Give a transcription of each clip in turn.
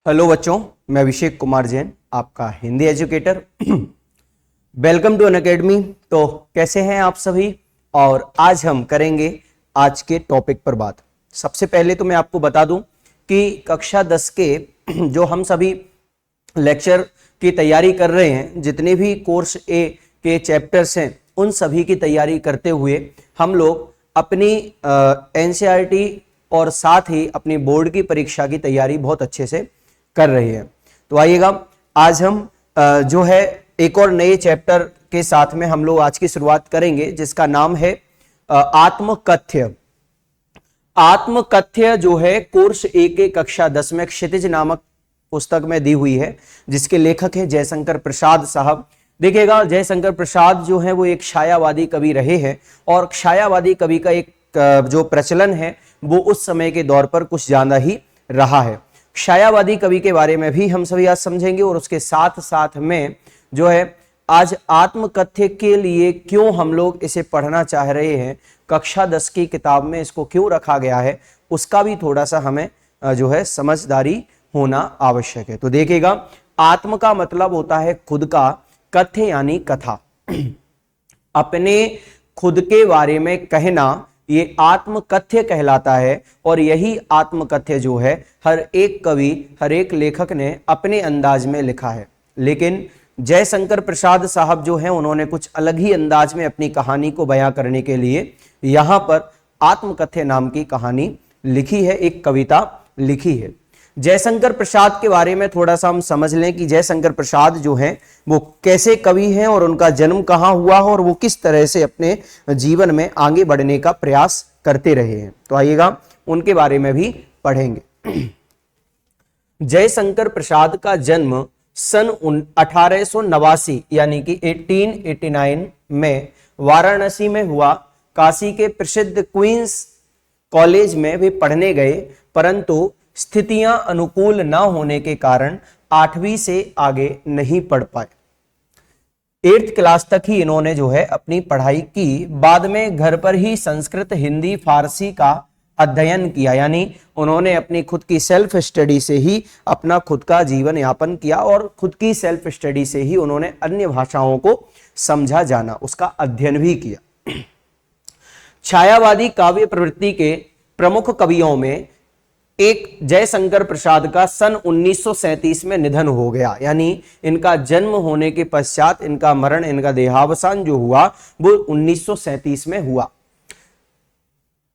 Hello बच्चों, मैं अभिषेक कुमार जैन, आपका Hindi educator. Welcome to Unacademy. तो कैसे हैं आप सभी? और आज हम करेंगे आज के टॉपिक पर बात। सबसे पहले तो मैं आपको बता दूं कि कक्षा 10 के जो हम सभी लेक्चर की तैयारी कर रहे हैं, जितने भी कोर्स ए के चैप्टर्स हैं, उन सभी की तैयारी करते हुए हम लोग अपनी एनसीईआरटी और साथ ही अपनी बोर्ड की परीक्षा की तैयारी बहुत अच्छे से कर रही है। तो आइएगा, आज हम जो है एक और नए चैप्टर के साथ में हम लोग आज की शुरुआत करेंगे, जिसका नाम है आत्मकथ्य। आत्मकथ्य जो है कोर्स ए के कक्षा 10 में क्षितिज नामक पुस्तक में दी हुई है, जिसके लेखक है जयशंकर प्रसाद साहब। देखिएगा, जयशंकर प्रसाद जो है वो एक छायावादी कवि रहे हैं, और छायावादी कवि का एक जो प्रचलन है वो उस समय के दौर पर कुछ ज्यादा ही रहा है। छायावादी कवि के बारे में भी हम सभी आज समझेंगे, और उसके साथ साथ में जो है आज आत्मकथ्य के लिए क्यों हम लोग इसे पढ़ना चाह रहे हैं, कक्षा 10 की किताब में इसको क्यों रखा गया है, उसका भी थोड़ा सा हमें जो है समझदारी होना आवश्यक है। तो देखिएगा, आत्म का मतलब होता है खुद का, कथ्य यानी कथा, अपने खुद के बारे में कहना, ये आत्मकथ्य कहलाता है। और यही आत्मकथ्य जो है हर एक कवि, हर एक लेखक ने अपने अंदाज में लिखा है। लेकिन जयशंकर प्रसाद साहब जो हैं, उन्होंने कुछ अलग ही अंदाज में अपनी कहानी को बयां करने के लिए यहां पर आत्मकथ्य नाम की कहानी लिखी है, एक कविता लिखी है। जयशंकर प्रसाद के बारे में थोड़ा सा हम समझ लें कि जयशंकर प्रसाद जो हैं वो कैसे कवि हैं, और उनका जन्म कहाँ हुआ है, और वो किस तरह से अपने जीवन में आगे बढ़ने का प्रयास करते रहे हैं। तो आइएगा, उनके बारे में भी पढ़ेंगे। जयशंकर प्रसाद का जन्म सन 1889 यानी कि 1889 में वाराणसी में हुआ। काशी के प्रसिद्ध क्वींस कॉलेज में वे पढ़ने गए, परंतु स्थितियां अनुकूल न होने के कारण 8वीं से आगे नहीं पढ़ पाए। 8th क्लास तक ही इन्होंने जो है अपनी पढ़ाई की। बाद में घर पर ही संस्कृत, हिंदी, फारसी का अध्ययन किया, यानी उन्होंने अपनी खुद की सेल्फ स्टडी से ही अपना खुद का जीवन यापन किया, और खुद की सेल्फ स्टडी से ही उन्होंने अन्य भाषाओं को समझा जाना, उसका अध्ययन भी किया। छायावादी काव्य प्रवृत्ति के प्रमुख कवियों में एक जयशंकर प्रसाद का सन 1937 में निधन हो गया, यानी इनका जन्म होने के पश्चात इनका मरण, इनका देहावसान जो हुआ वो 1937 में हुआ।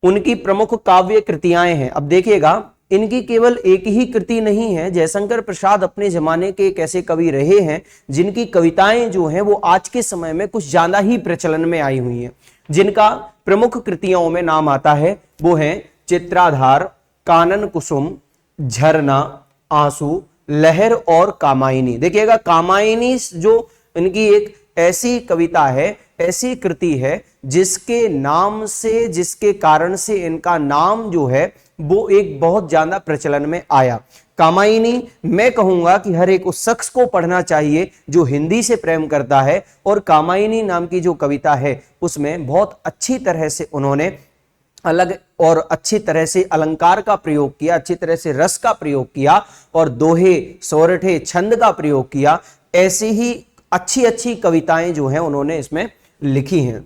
उनकी प्रमुख काव्य कृतियां हैं। अब देखिएगा, इनकी केवल एक ही कृति नहीं है। जयशंकर प्रसाद अपने जमाने के एक ऐसे कवि रहे हैं जिनकी कविताएं जो हैं वो आज के समय में कुछ ज्यादा ही प्रचलन में आई हुई हैं। जिनका प्रमुख कृतियों में नाम आता है वो है चित्राधार, कानन कुसुम, झरना, आंसू, लहर और कामायनी। देखिएगा, कामायनी जो इनकी एक ऐसी कविता है, ऐसी कृति है जिसके नाम से, जिसके कारण से इनका नाम जो है वो एक बहुत ज्यादा प्रचलन में आया। कामायनी मैं कहूंगा कि हर एक उस शख्स को पढ़ना चाहिए जो हिंदी से प्रेम करता है। और कामायनी नाम की जो कविता है उसमें बहुत अच्छी तरह से उन्होंने अलग और अच्छी तरह से अलंकार का प्रयोग किया, अच्छी तरह से रस का प्रयोग किया, और दोहे, सोरठे, छंद का प्रयोग किया। ऐसी ही अच्छी अच्छी कविताएं जो हैं उन्होंने इसमें लिखी हैं।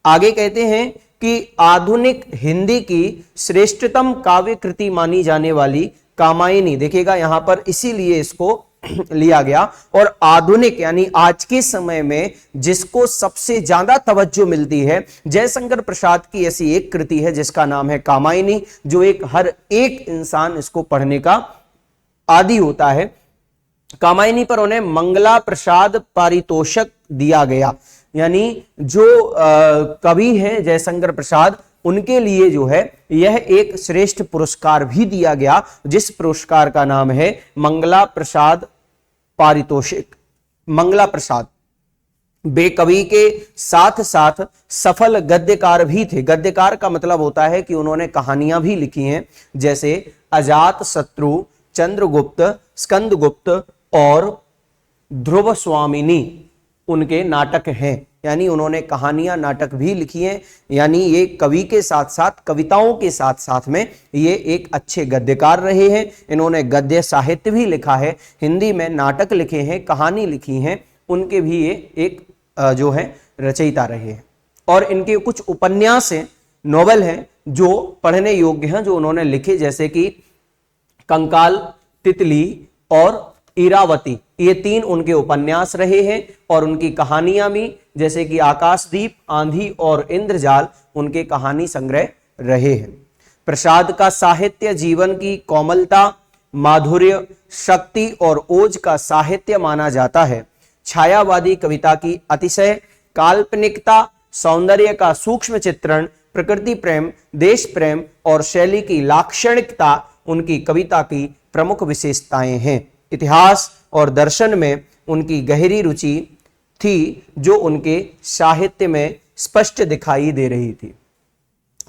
आगे कहते हैं कि आधुनिक हिंदी की श्रेष्ठतम काव्य कृति मानी जाने वाली कामायनी, देखिएगा यहां पर इसीलिए इसको लिया गया, और आधुनिक यानी आज के समय में जिसको सबसे ज्यादा तवज्जो मिलती है, जयशंकर प्रसाद की ऐसी एक कृति है जिसका नाम है कामायनी, जो एक हर एक इंसान इसको पढ़ने का आदी होता है। कामायनी पर उन्हें मंगला प्रसाद पारितोषक दिया गया, यानी जो कवि हैं जयशंकर प्रसाद, उनके लिए जो है यह एक श्रेष्ठ पुरस्कार भी दिया गया, जिस पुरस्कार का नाम है मंगला प्रसाद पारितोषिक। मंगला प्रसाद वे कवि के साथ साथ सफल गद्यकार भी थे। गद्यकार का मतलब होता है कि उन्होंने कहानियां भी लिखी हैं, जैसे अजात शत्रु, चंद्रगुप्त, स्कंदगुप्त और ध्रुव स्वामिनी। उनके नाटक हैं, यानी उन्होंने कहानियां नाटक भी लिखी हैं। यानी ये कवि के साथ साथ कविताओं के साथ साथ में ये एक अच्छे गद्यकार रहे हैं। इन्होंने गद्य साहित्य भी लिखा है, हिंदी में नाटक लिखे हैं, कहानी लिखी हैं, उनके भी ये एक जो है रचयिता रहे हैं। और इनके कुछ उपन्यास हैं, नॉवेल हैं जो पढ़ने योग्य हैं, जो उन्होंने लिखे, जैसे कि कंकाल, तितली और इरावती, ये 3 उनके उपन्यास रहे हैं। और उनकी कहानियां भी, जैसे कि आकाशदीप, आंधी और इंद्रजाल, उनके कहानी संग्रह रहे हैं। प्रसाद का साहित्य जीवन की कोमलता, माधुर्य, शक्ति और ओज का साहित्य माना जाता है। छायावादी कविता की अतिशय काल्पनिकता, सौंदर्य का सूक्ष्म चित्रण, प्रकृति प्रेम, देश प्रेम और शैली की लाक्षणिकता उनकी कविता की प्रमुख विशेषताएं हैं। इतिहास और दर्शन में उनकी गहरी रुचि थी, जो उनके साहित्य में स्पष्ट दिखाई दे रही थी।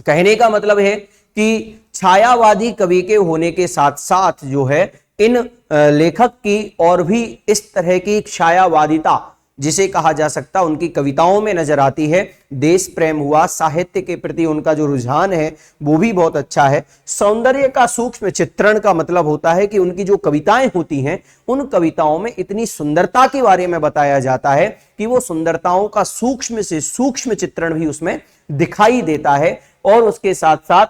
कहने का मतलब है कि छायावादी कवि के होने के साथ साथ जो है इन लेखक की और भी इस तरह की छायावादिता, जिसे कहा जा सकता, उनकी कविताओं में नजर आती है। देश प्रेम हुआ, साहित्य के प्रति उनका जो रुझान है वो भी बहुत अच्छा है। सौंदर्य का सूक्ष्म चित्रण का मतलब होता है कि उनकी जो कविताएं होती हैं, उन कविताओं में इतनी सुंदरता के बारे में बताया जाता है कि वो सुंदरताओं का सूक्ष्म से सूक्ष्म चित्रण भी उसमें दिखाई देता है। और उसके साथ साथ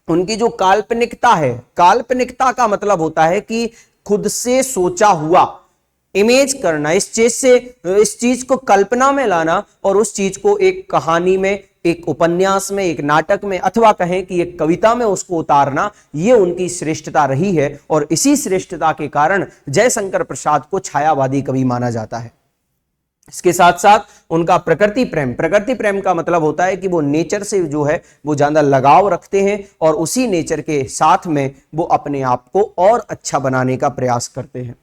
उनकी जो काल्पनिकता है, काल्पनिकता का मतलब होता है कि खुद से सोचा हुआ, इमेज करना, इस चीज को कल्पना में लाना और उस चीज को एक कहानी में, एक उपन्यास में, एक नाटक में, अथवा कहें कि एक कविता में उसको उतारना, ये उनकी श्रेष्ठता रही है। और इसी श्रेष्ठता के कारण जयशंकर प्रसाद को छायावादी कवि माना जाता है। इसके साथ साथ उनका प्रकृति प्रेम, प्रकृति प्रेम का मतलब होता है कि वो नेचर से जो है वो ज्यादा लगाव रखते हैं और उसी नेचर के साथ में वो अपने आप को और अच्छा बनाने का प्रयास करते हैं।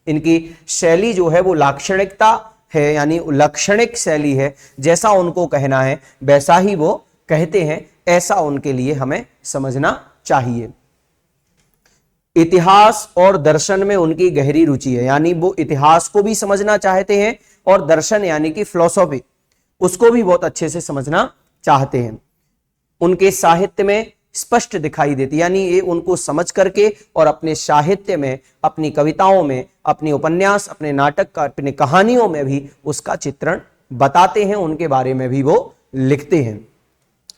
इनकी शैली जो है वो लाक्षणिकता है, यानी लक्षणिक शैली है। जैसा उनको कहना है वैसा ही वो कहते हैं, ऐसा उनके लिए हमें समझना चाहिए। इतिहास और दर्शन में उनकी गहरी रुचि है, यानी वो इतिहास को भी समझना चाहते हैं और दर्शन यानी कि फिलॉसफी, उसको भी बहुत अच्छे से समझना चाहते हैं। उनके साहित्य में स्पष्ट दिखाई देती, यानी ये उनको समझ करके और अपने साहित्य में, अपनी कविताओं में, अपनी उपन्यास, अपने नाटक, अपनी कहानियों में भी उसका चित्रण बताते हैं, उनके बारे में भी वो लिखते हैं।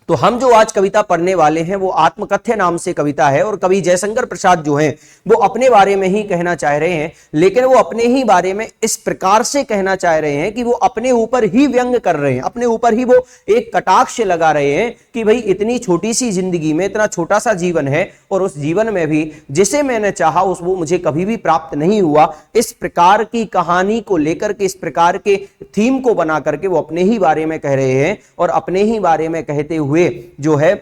तो हम जो आज कविता पढ़ने वाले हैं वो आत्मकथ्य नाम से कविता है। और कवि जयशंकर प्रसाद जो हैं वो अपने बारे में ही कहना चाह रहे हैं, लेकिन वो अपने ही बारे में इस प्रकार से कहना चाह रहे हैं कि वो अपने ऊपर ही व्यंग कर रहे हैं, अपने ऊपर ही वो एक कटाक्ष लगा रहे हैं कि भाई इतनी छोटी सी जिंदगी में इतना छोटा सा जीवन है और उस जीवन में भी जिसे मैंने चाहा उस वो मुझे कभी भी प्राप्त नहीं हुआ। इस प्रकार की कहानी को लेकर के, इस प्रकार के थीम को बना करके वो अपने ही बारे में कह रहे हैं। और अपने ही बारे में कहते हुए जो है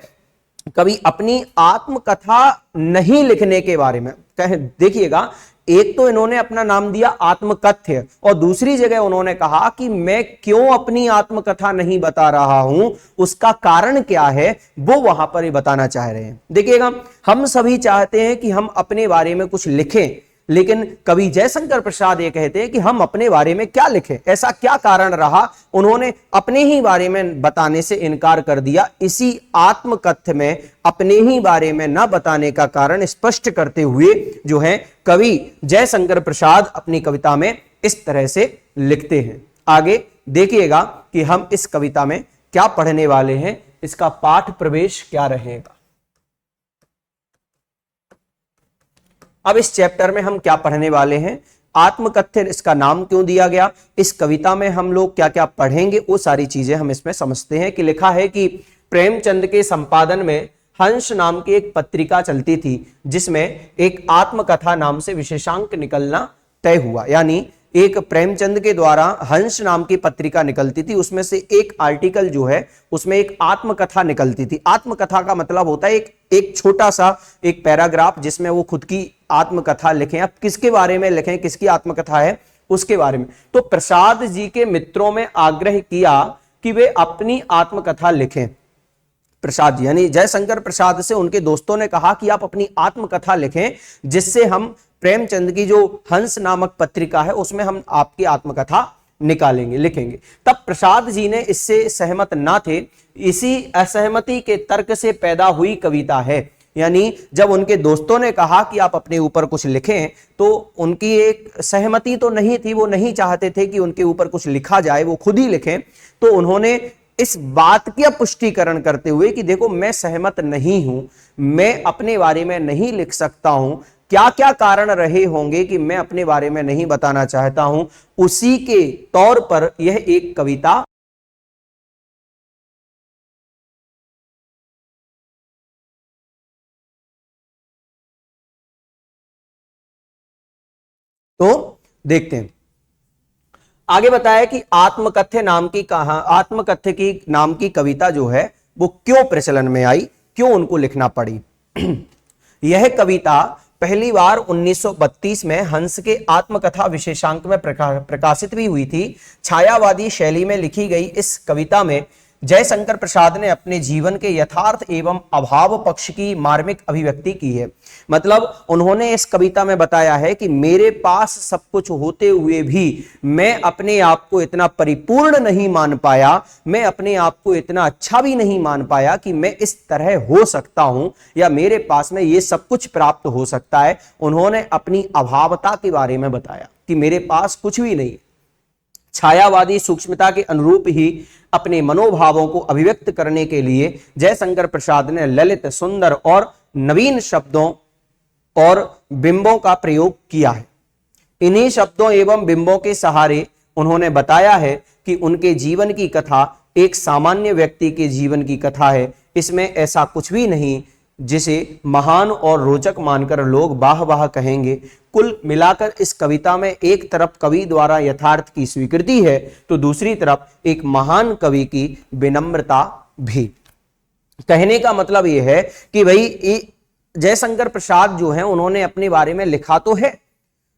कभी अपनी आत्मकथा नहीं लिखने के बारे में कहे, देखिएगा, एक तो इन्होंने अपना नाम दिया आत्मकथ्य और दूसरी जगह उन्होंने कहा कि मैं क्यों अपनी आत्मकथा नहीं बता रहा हूं, उसका कारण क्या है, वो वहां पर ही बताना चाह रहे हैं। देखिएगा, हम सभी चाहते हैं कि हम अपने बारे में कुछ लिखें, लेकिन कवि जयशंकर प्रसाद ये कहते हैं कि हम अपने बारे में क्या लिखें, ऐसा क्या कारण रहा, उन्होंने अपने ही बारे में बताने से इनकार कर दिया। इसी आत्मकथ्य में अपने ही बारे में न बताने का कारण स्पष्ट करते हुए जो है कवि जयशंकर प्रसाद अपनी कविता में इस तरह से लिखते हैं। आगे देखिएगा कि हम इस कविता में क्या पढ़ने वाले हैं, इसका पाठ प्रवेश क्या रहेगा। अब इस चैप्टर में हम क्या पढ़ने वाले हैं, आत्मकथ्य इसका नाम क्यों दिया गया, इस कविता में हम लोग क्या क्या पढ़ेंगे, वो सारी चीजें हम इसमें समझते हैं। कि लिखा है कि प्रेमचंद के संपादन में हंस नाम की एक पत्रिका चलती थी, जिसमें एक आत्मकथा नाम से विशेषांक निकलना तय हुआ। यानी एक प्रेमचंद के द्वारा हंस नाम की पत्रिका निकलती थी, उसमें से एक आर्टिकल जो है उसमें एक आत्मकथा निकलती थी। आत्मकथा का मतलब होता है एक छोटा सा एक पैराग्राफ जिसमें वो खुद की आत्मकथा लिखें। अब किसके बारे में लिखें, किसकी आत्मकथा है उसके बारे में। तो प्रसाद जी के मित्रों में आग्रह किया कि वे अपनी आत्मकथा लिखें। प्रसाद जी यानी जयशंकर प्रसाद से उनके दोस्तों ने कहा कि आप अपनी आत्मकथा लिखें, जिससे हम प्रेमचंद की जो हंस नामक पत्रिका है उसमें हम आपकी आत्मकथा निकालेंगे, लिखेंगे। तब प्रसाद जी ने इससे सहमत ना थे। इसी असहमति के तर्क से पैदा हुई कविता है। यानी जब उनके दोस्तों ने कहा कि आप अपने ऊपर कुछ लिखें, तो उनकी एक सहमति तो नहीं थी, वो नहीं चाहते थे कि उनके ऊपर कुछ लिखा जाए, वो खुद ही लिखें। तो उन्होंने इस बात का पुष्टिकरण करते हुए कि देखो मैं सहमत नहीं हूं, मैं अपने बारे में नहीं लिख सकता हूं, क्या क्या कारण रहे होंगे कि मैं अपने बारे में नहीं बताना चाहता हूं, उसी के तौर पर यह एक कविता तो देखते हैं। आगे बताया कि आत्मकथ्य नाम की कविता जो है वो क्यों प्रचलन में आई, क्यों उनको लिखना पड़ी। यह कविता पहली बार 1932 में हंस के आत्मकथा विशेषांक में प्रकाशित भी हुई थी। छायावादी शैली में लिखी गई इस कविता में जयशंकर प्रसाद ने अपने जीवन के यथार्थ एवं अभाव पक्ष की मार्मिक अभिव्यक्ति की है। मतलब उन्होंने इस कविता में बताया है कि मेरे पास सब कुछ होते हुए भी मैं अपने आप को इतना परिपूर्ण नहीं मान पाया, मैं अपने आप को इतना अच्छा भी नहीं मान पाया कि मैं इस तरह हो सकता हूं या मेरे पास में ये सब कुछ प्राप्त हो सकता है। उन्होंने अपनी अभावता के बारे में बताया कि मेरे पास कुछ भी नहीं। छायावादी सूक्ष्मता के अनुरूप ही अपने मनोभावों को अभिव्यक्त करने के लिए जयशंकर प्रसाद ने ललित, सुंदर और नवीन शब्दों और बिंबों का प्रयोग किया है। इन्हीं शब्दों एवं बिंबों के सहारे उन्होंने बताया है कि उनके जीवन की कथा एक सामान्य व्यक्ति के जीवन की कथा है। इसमें ऐसा कुछ भी नहीं जिसे महान और रोचक मानकर लोग वाह वाह कहेंगे। कुल मिलाकर इस कविता में एक तरफ कवि द्वारा यथार्थ की स्वीकृति है, तो दूसरी तरफ एक महान कवि की विनम्रता भी। कहने का मतलब यह है कि भाई जयशंकर प्रसाद जो हैं उन्होंने अपने बारे में लिखा तो है,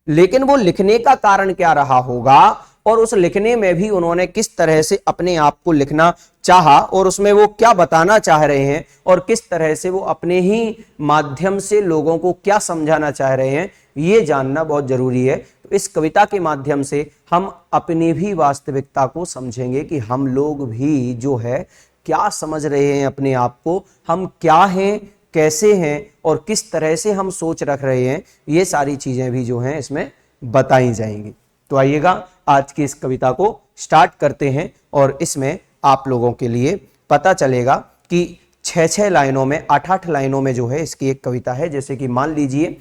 लेकिन वो लिखने का कारण क्या रहा होगा और उस लिखने में भी उन्होंने किस तरह से अपने आप को लिखना चाहा और उसमें वो क्या बताना चाह रहे हैं और किस तरह से वो अपने ही माध्यम से लोगों को क्या समझाना चाह रहे हैं, ये जानना बहुत जरूरी है। तो इस कविता के माध्यम से हम अपनी भी वास्तविकता को समझेंगे कि हम लोग भी जो है क्या समझ रहे हैं अपने आप को, हम क्या हैं, कैसे हैं और किस तरह से हम सोच रख रहे हैं, ये सारी चीजें भी जो हैं इसमें बताई जाएंगी। तो आइएगा आज की इस कविता को स्टार्ट करते हैं और इसमें आप लोगों के लिए पता चलेगा कि 6-6 लाइनों में 8-8 लाइनों में जो है इसकी एक कविता है। जैसे कि मान लीजिए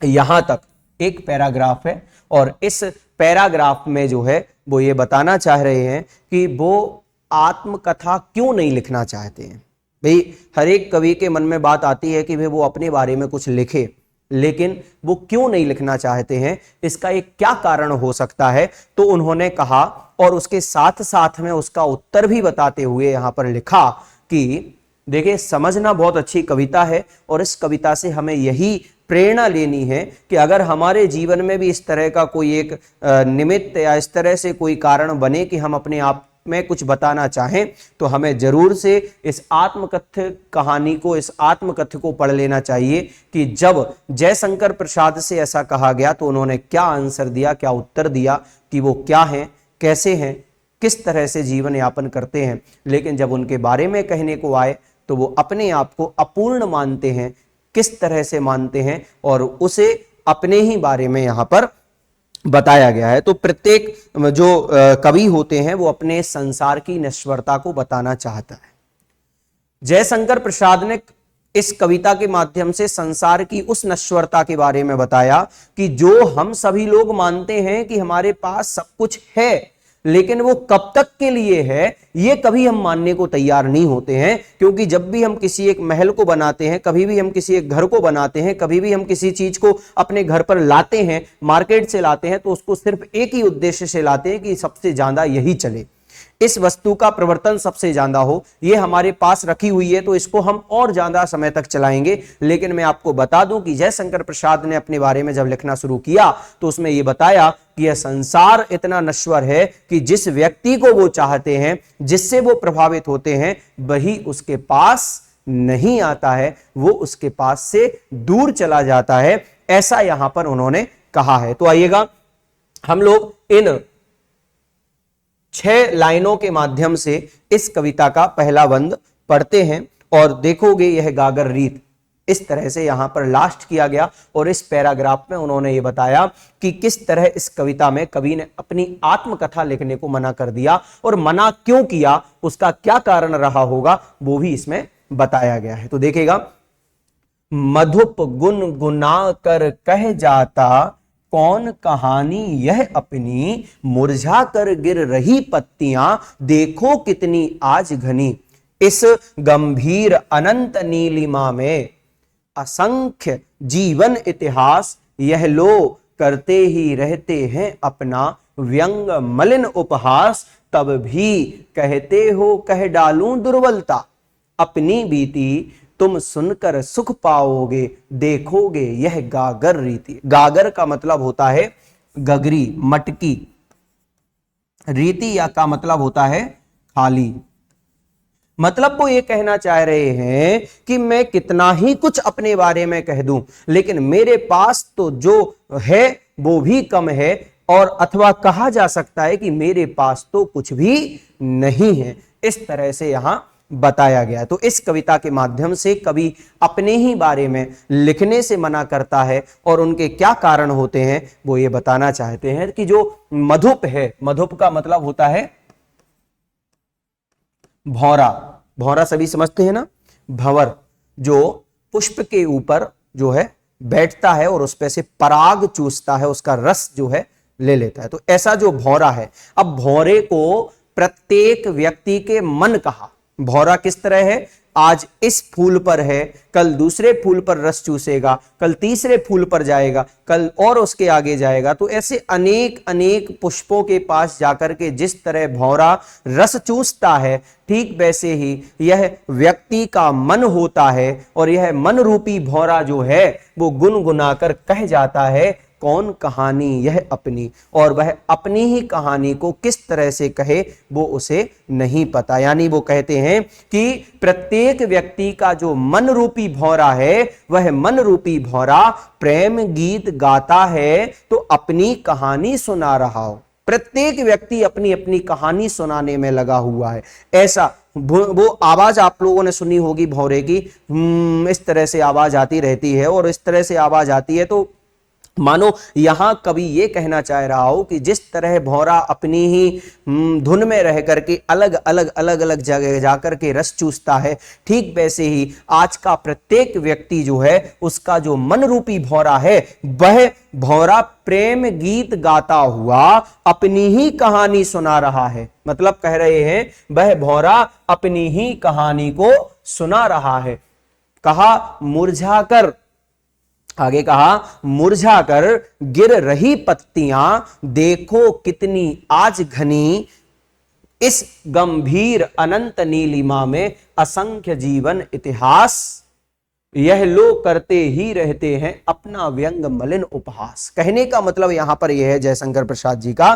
यहां तक एक पैराग्राफ है और इस पैराग्राफ में जो है वो ये बताना चाह रहे हैं कि वो आत्मकथा क्यों नहीं लिखना चाहते हैं। भाई हर एक कवि के मन में बात आती है कि भाई वो अपने बारे में कुछ लिखे, लेकिन वो क्यों नहीं लिखना चाहते हैं, इसका एक क्या कारण हो सकता है। तो उन्होंने कहा और उसके साथ साथ में उसका उत्तर भी बताते हुए यहां पर लिखा कि देखिए समझना बहुत अच्छी कविता है और इस कविता से हमें यही प्रेरणा लेनी है कि अगर हमारे जीवन में भी इस तरह का कोई एक निमित्त या इस तरह से कोई कारण बने कि हम अपने आप में कुछ बताना चाहें, तो हमें जरूर से इस आत्मकथ्य कहानी को, इस आत्मकथ्य को पढ़ लेना चाहिए कि जब जयशंकर प्रसाद से ऐसा कहा गया तो उन्होंने क्या आंसर दिया, क्या उत्तर दिया कि वो क्या हैं, कैसे हैं, किस तरह से जीवन यापन करते हैं। लेकिन जब उनके बारे में कहने को आए तो वो अपने आप को अपूर्ण मानते हैं, किस तरह से मानते हैं और उसे अपने ही बारे में यहां पर बताया गया है। तो प्रत्येक जो कवि होते हैं वो अपने संसार की नश्वरता को बताना चाहता है। जयशंकर प्रसाद ने इस कविता के माध्यम से संसार की उस नश्वरता के बारे में बताया कि जो हम सभी लोग मानते हैं कि हमारे पास सब कुछ है, लेकिन वो कब तक के लिए है ये कभी हम मानने को तैयार नहीं होते हैं। क्योंकि जब भी हम किसी एक महल को बनाते हैं, कभी भी हम किसी एक घर को बनाते हैं, कभी भी हम किसी चीज को अपने घर पर लाते हैं, मार्केट से लाते हैं, तो उसको सिर्फ एक ही उद्देश्य से लाते हैं कि सबसे ज्यादा यही चले, इस वस्तु का प्रवर्तन सबसे ज्यादा हो, ये हमारे पास रखी हुई है तो इसको हम और ज्यादा समय तक चलाएंगे। लेकिन मैं आपको बता दूं कि जयशंकर प्रसाद ने अपने बारे में जब लिखना शुरू किया तो उसमें यह बताया कि यह संसार इतना नश्वर है कि जिस व्यक्ति को वो चाहते हैं, जिससे वो प्रभावित होते हैं, वही उसके पास नहीं आता है, वो उसके पास से दूर चला जाता है, ऐसा यहां पर उन्होंने कहा है। तो आइएगा हम लोग इन 6 लाइनों के माध्यम से इस कविता का पहला बंद पढ़ते हैं और देखोगे यह गागर रीत इस तरह से यहां पर लास्ट किया गया। और इस पैराग्राफ में उन्होंने ये बताया कि किस तरह इस कविता में कवि ने अपनी आत्मकथा लिखने को मना कर दिया और मना क्यों किया, उसका क्या कारण रहा होगा, वो भी इसमें बताया गया है। तो देखिएगा, मधुप गुन गुना कर कह जाता कौन कहानी यह अपनी, मुरझा कर गिर रही पत्तियां देखो कितनी आज घनी, इस गंभीर अनंत नीलिमा में असंख्य जीवन इतिहास, यह लो करते ही रहते हैं अपना व्यंग मलिन उपहास, तब भी कहते हो कह डालूं दुर्बलता, अपनी बीती तुम सुनकर सुख पाओगे देखोगे यह गागर रीति। गागर का मतलब होता है गगरी, मटकी। रीति या का मतलब होता है खाली। मतलब वो ये कहना चाह रहे हैं कि मैं कितना ही कुछ अपने बारे में कह दूं, लेकिन मेरे पास तो जो है वो भी कम है, और अथवा कहा जा सकता है कि मेरे पास तो कुछ भी नहीं है। इस तरह से यहां बताया गया। तो इस कविता के माध्यम से कवि अपने ही बारे में लिखने से मना करता है और उनके क्या कारण होते हैं वो ये बताना चाहते हैं कि जो मधुप है, मधुप का मतलब होता है भौरा। भौरा सभी समझते हैं ना, भंवर जो पुष्प के ऊपर जो है बैठता है और उस पे से पराग चूसता है, उसका रस जो है ले लेता है। तो ऐसा जो भौरा है, अब भौरे को प्रत्येक व्यक्ति के मन कहा। भौरा किस तरह है, आज इस फूल पर है, कल दूसरे फूल पर रस चूसेगा, कल तीसरे फूल पर जाएगा, कल और उसके आगे जाएगा। तो ऐसे अनेक अनेक पुष्पों के पास जाकर के जिस तरह भौरा रस चूसता है, ठीक वैसे ही यह व्यक्ति का मन होता है और यह मन रूपी भौरा जो है वो गुनगुनाकर कह जाता है कौन कहानी यह अपनी, और वह अपनी ही कहानी को किस तरह से कहे वो उसे नहीं पता। यानी वो कहते हैं कि प्रत्येक व्यक्ति का जो मन रूपी भौरा है, वह मन रूपी भौरा प्रेम गीत गाता है तो अपनी कहानी सुना रहा हो। प्रत्येक व्यक्ति अपनी अपनी कहानी सुनाने में लगा हुआ है। ऐसा वो आवाज आप लोगों ने सुनी होगी भौरे की, इस तरह से आवाज आती रहती है, और इस तरह से आवाज आती है तो मानो यहां कवि ये कहना चाह रहा हो कि जिस तरह भौरा अपनी ही धुन में रह करके अलग अलग जगह जाकर के रस चूसता है, ठीक वैसे ही आज का प्रत्येक व्यक्ति जो है उसका जो मन रूपी भौरा है, वह भौरा प्रेम गीत गाता हुआ अपनी ही कहानी सुना रहा है। मतलब कह रहे हैं वह भौरा अपनी ही कहानी को सुना रहा है। कहा मुरझाकर, आगे कहा मुरझाकर गिर रही पत्तियां देखो कितनी आज घनी, इस गंभीर अनंत नीलिमा में असंख्य जीवन इतिहास, यह लोग करते ही रहते हैं अपना व्यंग मलिन उपहास। कहने का मतलब यहां पर यह है जयशंकर प्रसाद जी का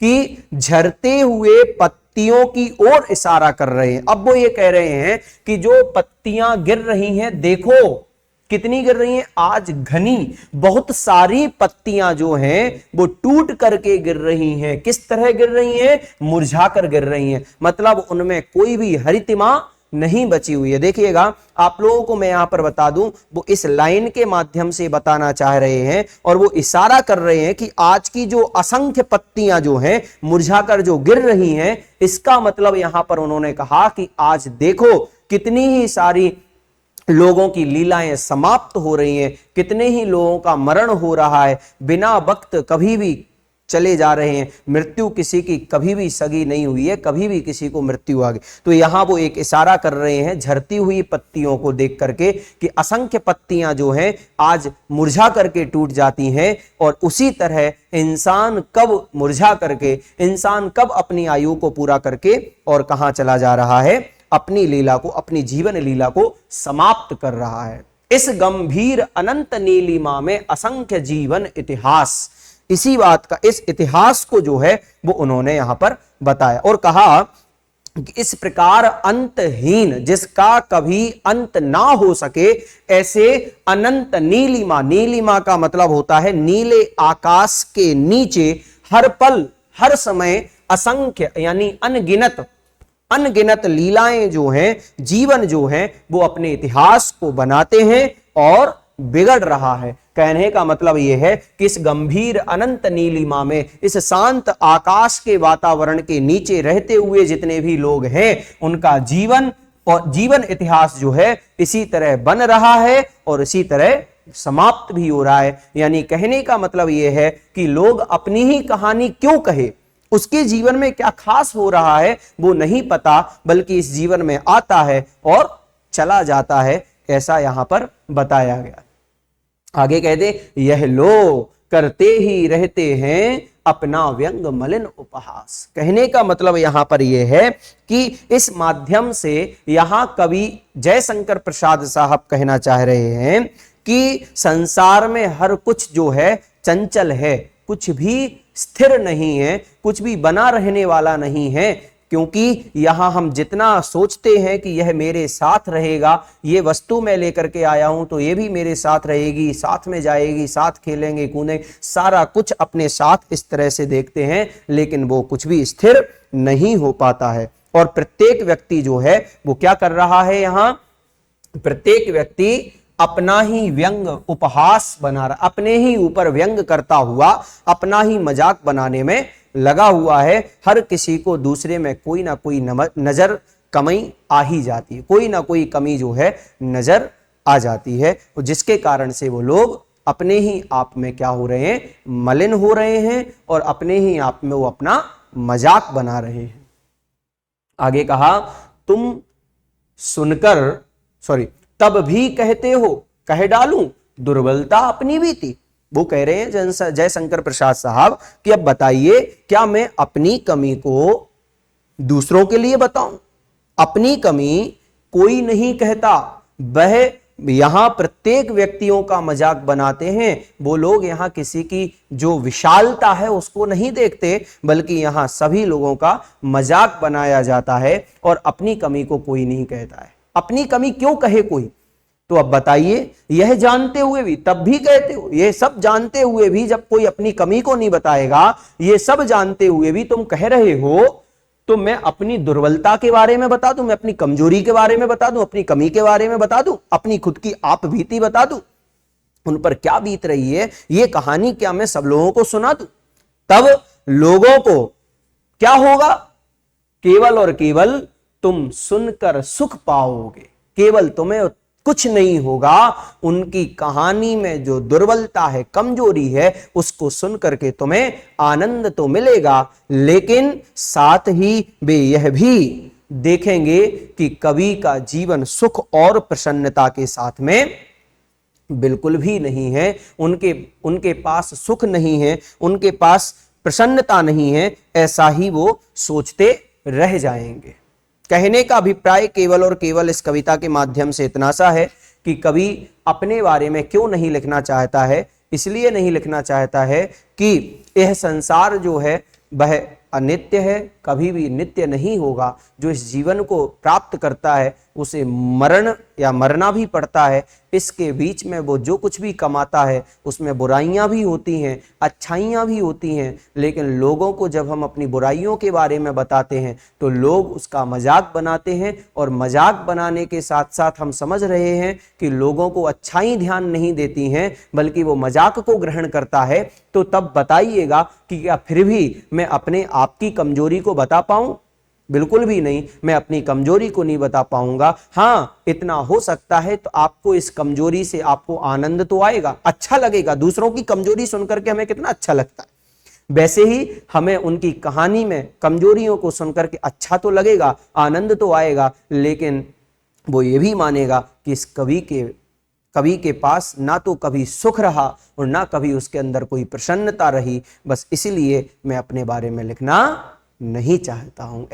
कि झरते हुए पत्तियों की ओर इशारा कर रहे हैं। अब वो ये कह रहे हैं कि जो पत्तियां गिर रही हैं देखो कितनी गिर रही हैं, आज घनी, बहुत सारी पत्तियां जो हैं वो टूट करके गिर रही हैं। किस तरह गिर रही हैं, मुरझा कर गिर रही हैं, मतलब उनमें कोई भी हरितिमा नहीं बची हुई है। देखिएगा आप लोगों को मैं यहां पर बता दूं, वो इस लाइन के माध्यम से बताना चाह रहे हैं और वो इशारा कर रहे हैं कि आज की जो असंख्य पत्तियां जो हैं मुरझाकर जो गिर रही हैं, इसका मतलब यहां पर उन्होंने कहा कि आज देखो कितनी ही सारी लोगों की लीलाएं समाप्त हो रही हैं, कितने ही लोगों का मरण हो रहा है, बिना वक्त कभी भी चले जा रहे हैं। मृत्यु किसी की कभी भी सगी नहीं हुई है, कभी भी किसी को मृत्यु आ गई। तो यहां वो एक इशारा कर रहे हैं झरती हुई पत्तियों को देख करके कि असंख्य पत्तियां जो हैं आज मुरझा करके टूट जाती हैं, और उसी तरह इंसान कब मुरझा करके, इंसान कब अपनी आयु को पूरा करके और कहां चला जा रहा है, अपनी लीला को, अपनी जीवन लीला को समाप्त कर रहा है। इस गंभीर अनंत नीलिमा में असंख्य जीवन इतिहास, इसी बात का, इस इतिहास को जो है वो उन्होंने यहां पर बताया और कहा कि इस प्रकार अंतहीन, जिसका कभी अंत ना हो सके, ऐसे अनंत नीलिमा, नीलिमा का मतलब होता है नीले आकाश के नीचे हर पल हर समय असंख्य यानी अनगिनत अनगिनत लीलाएं जो हैं, जीवन जो है वो अपने इतिहास को बनाते हैं और बिगड़ रहा है। कहने का मतलब यह है कि इस गंभीर अनंत नीलिमा में, इस शांत आकाश के वातावरण के नीचे रहते हुए जितने भी लोग हैं, उनका जीवन और जीवन इतिहास जो है इसी तरह बन रहा है और इसी तरह समाप्त भी हो रहा है। यानी कहने का मतलब यह है कि लोग अपनी ही कहानी क्यों कहे, उसके जीवन में क्या खास हो रहा है वो नहीं पता, बल्कि इस जीवन में आता है और चला जाता है, ऐसा यहां पर बताया गया। आगे कहते, यह लोग करते ही रहते हैं अपना व्यंग मलिन उपहास। कहने का मतलब यहां पर यह है कि इस माध्यम से यहां कवि जयशंकर प्रसाद साहब कहना चाह रहे हैं कि संसार में हर कुछ जो है चंचल है, कुछ भी स्थिर नहीं है, कुछ भी बना रहने वाला नहीं है, क्योंकि यहां हम जितना सोचते हैं कि यह मेरे साथ रहेगा, ये वस्तु मैं लेकर के आया हूं तो ये भी मेरे साथ रहेगी, साथ में जाएगी, साथ खेलेंगे कूदेंगे, सारा कुछ अपने साथ इस तरह से देखते हैं, लेकिन वो कुछ भी स्थिर नहीं हो पाता है। और प्रत्येक व्यक्ति जो है वो क्या कर रहा है, यहां प्रत्येक व्यक्ति अपना ही व्यंग उपहास बना रहा, अपने ही ऊपर व्यंग करता हुआ अपना ही मजाक बनाने में लगा हुआ है। हर किसी को दूसरे में कोई ना कोई नजर कमी आ ही जाती है, कोई ना कोई कमी जो है नजर आ जाती है, जिसके कारण से वो लोग अपने ही आप में क्या हो रहे हैं, मलिन हो रहे हैं और अपने ही आप में वो अपना मजाक बना रहे हैं। आगे कहा, तुम सुनकर तब भी कहते हो कह डालूं दुर्बलता अपनी भी थी। वो कह रहे हैं जयशंकर प्रसाद साहब कि अब बताइए, क्या मैं अपनी कमी को दूसरों के लिए बताऊं? अपनी कमी कोई नहीं कहता, वह यहां प्रत्येक व्यक्तियों का मजाक बनाते हैं। वो लोग यहां किसी की जो विशालता है उसको नहीं देखते, बल्कि यहां सभी लोगों का मजाक बनाया जाता है और अपनी कमी को कोई नहीं कहता है। अपनी कमी क्यों कहे कोई? तो अब बताइए, यह जानते हुए भी तब भी कहते हो, ये सब जानते हुए भी जब कोई अपनी कमी को नहीं बताएगा, ये सब जानते हुए भी तुम कह रहे हो तो मैं अपनी दुर्बलता के बारे में बता दूं, मैं अपनी कमजोरी के बारे में बता दूं, अपनी कमी के बारे में बता दूं, अपनी खुद की आप बीती बता दूं, उन पर क्या बीत रही है ये कहानी क्या मैं सब लोगों को सुना दूं? तब लोगों को क्या होगा? केवल और केवल तुम सुनकर सुख पाओगे, केवल तुम्हें कुछ नहीं होगा। उनकी कहानी में जो दुर्बलता है, कमजोरी है, उसको सुन करके तुम्हें आनंद तो मिलेगा, लेकिन साथ ही वे यह भी देखेंगे कि कवि का जीवन सुख और प्रसन्नता के साथ में बिल्कुल भी नहीं है। उनके पास सुख नहीं है, उनके पास प्रसन्नता नहीं है, ऐसा ही वो सोचते रह जाएंगे। कहने का अभिप्राय केवल और केवल इस कविता के माध्यम से इतना सा है कि कवि अपने बारे में क्यों नहीं लिखना चाहता है? इसलिए नहीं लिखना चाहता है कि यह संसार जो है वह अनित्य है, कभी भी नित्य नहीं होगा। जो इस जीवन को प्राप्त करता है उसे मरण या मरना भी पड़ता है। इसके बीच में वो जो कुछ भी कमाता है उसमें बुराइयां भी होती हैं, अच्छाइयां भी होती हैं, लेकिन लोगों को जब हम अपनी बुराइयों के बारे में बताते हैं तो लोग उसका मजाक बनाते हैं, और मजाक बनाने के साथ साथ हम समझ रहे हैं कि लोगों को अच्छाई ध्यान नहीं देती हैं, बल्कि वो मजाक को ग्रहण करता है। तो तब बताइएगा कि क्या फिर भी मैं अपने आप की कमजोरी को बता पाऊं? बिल्कुल भी नहीं, मैं अपनी कमजोरी को नहीं बता पाऊंगा। हाँ, इतना हो सकता है तो आपको इस कमजोरी से आपको आनंद तो आएगा, अच्छा लगेगा। दूसरों की कमजोरी सुनकर के हमें कितना अच्छा लगता है, वैसे ही हमें उनकी कहानी में कमजोरियों को सुनकर के अच्छा तो लगेगा, आनंद तो आएगा, लेकिन वो ये भी मानेगा कि इस कवि के पास ना तो कभी सुख रहा और ना कभी उसके अंदर कोई प्रसन्नता रही, बस इसीलिए मैं अपने बारे में लिखना नहीं चाहता हूं।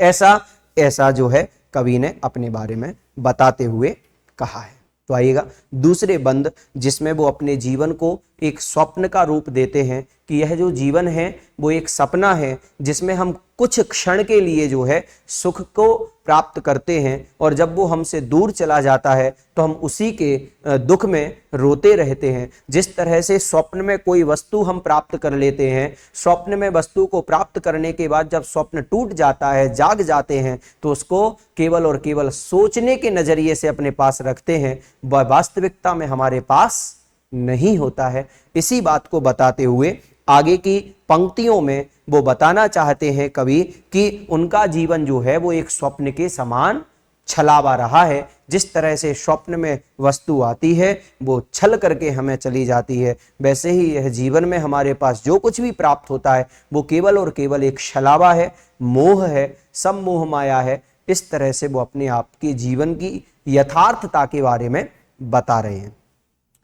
ऐसा जो है कवि ने अपने बारे में बताते हुए कहा है। तो आइएगा दूसरे बंद, जिसमें वो अपने जीवन को एक स्वप्न का रूप देते हैं कि यह जो जीवन है वो एक सपना है जिसमें हम कुछ क्षण के लिए जो है सुख को प्राप्त करते हैं, और जब वो हमसे दूर चला जाता है तो हम उसी के दुख में रोते रहते हैं। जिस तरह से स्वप्न में कोई वस्तु हम प्राप्त कर लेते हैं, स्वप्न में वस्तु को प्राप्त करने के बाद जब स्वप्न टूट जाता है, जाग जाते हैं, तो उसको केवल और केवल सोचने के नजरिए से अपने पास रखते हैं, वह वास्तविकता में हमारे पास नहीं होता है। इसी बात को बताते हुए आगे की पंक्तियों में वो बताना चाहते हैं कवि कि उनका जीवन जो है वो एक स्वप्न के समान छलावा रहा है। जिस तरह से स्वप्न में वस्तु आती है वो छल करके हमें चली जाती है, वैसे ही यह जीवन में हमारे पास जो कुछ भी प्राप्त होता है वो केवल और केवल एक छलावा है, मोह है, सब मोह माया है। इस तरह से वो अपने आप के जीवन की यथार्थता के बारे में बता रहे हैं।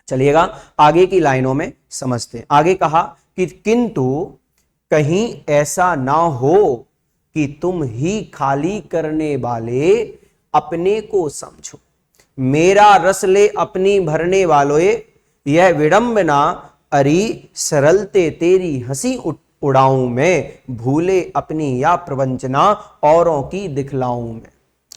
चलिएगा आगे की लाइनों में समझते हैं। आगे कहा कि किंतु कहीं ऐसा ना हो कि तुम ही खाली करने वाले अपने को समझो, मेरा रस ले अपनी भरने वालों, यह विडंबना अरी सरलते तेरी हंसी उड़ाऊं मैं, भूले अपनी या प्रवंचना औरों की दिखलाऊं मैं।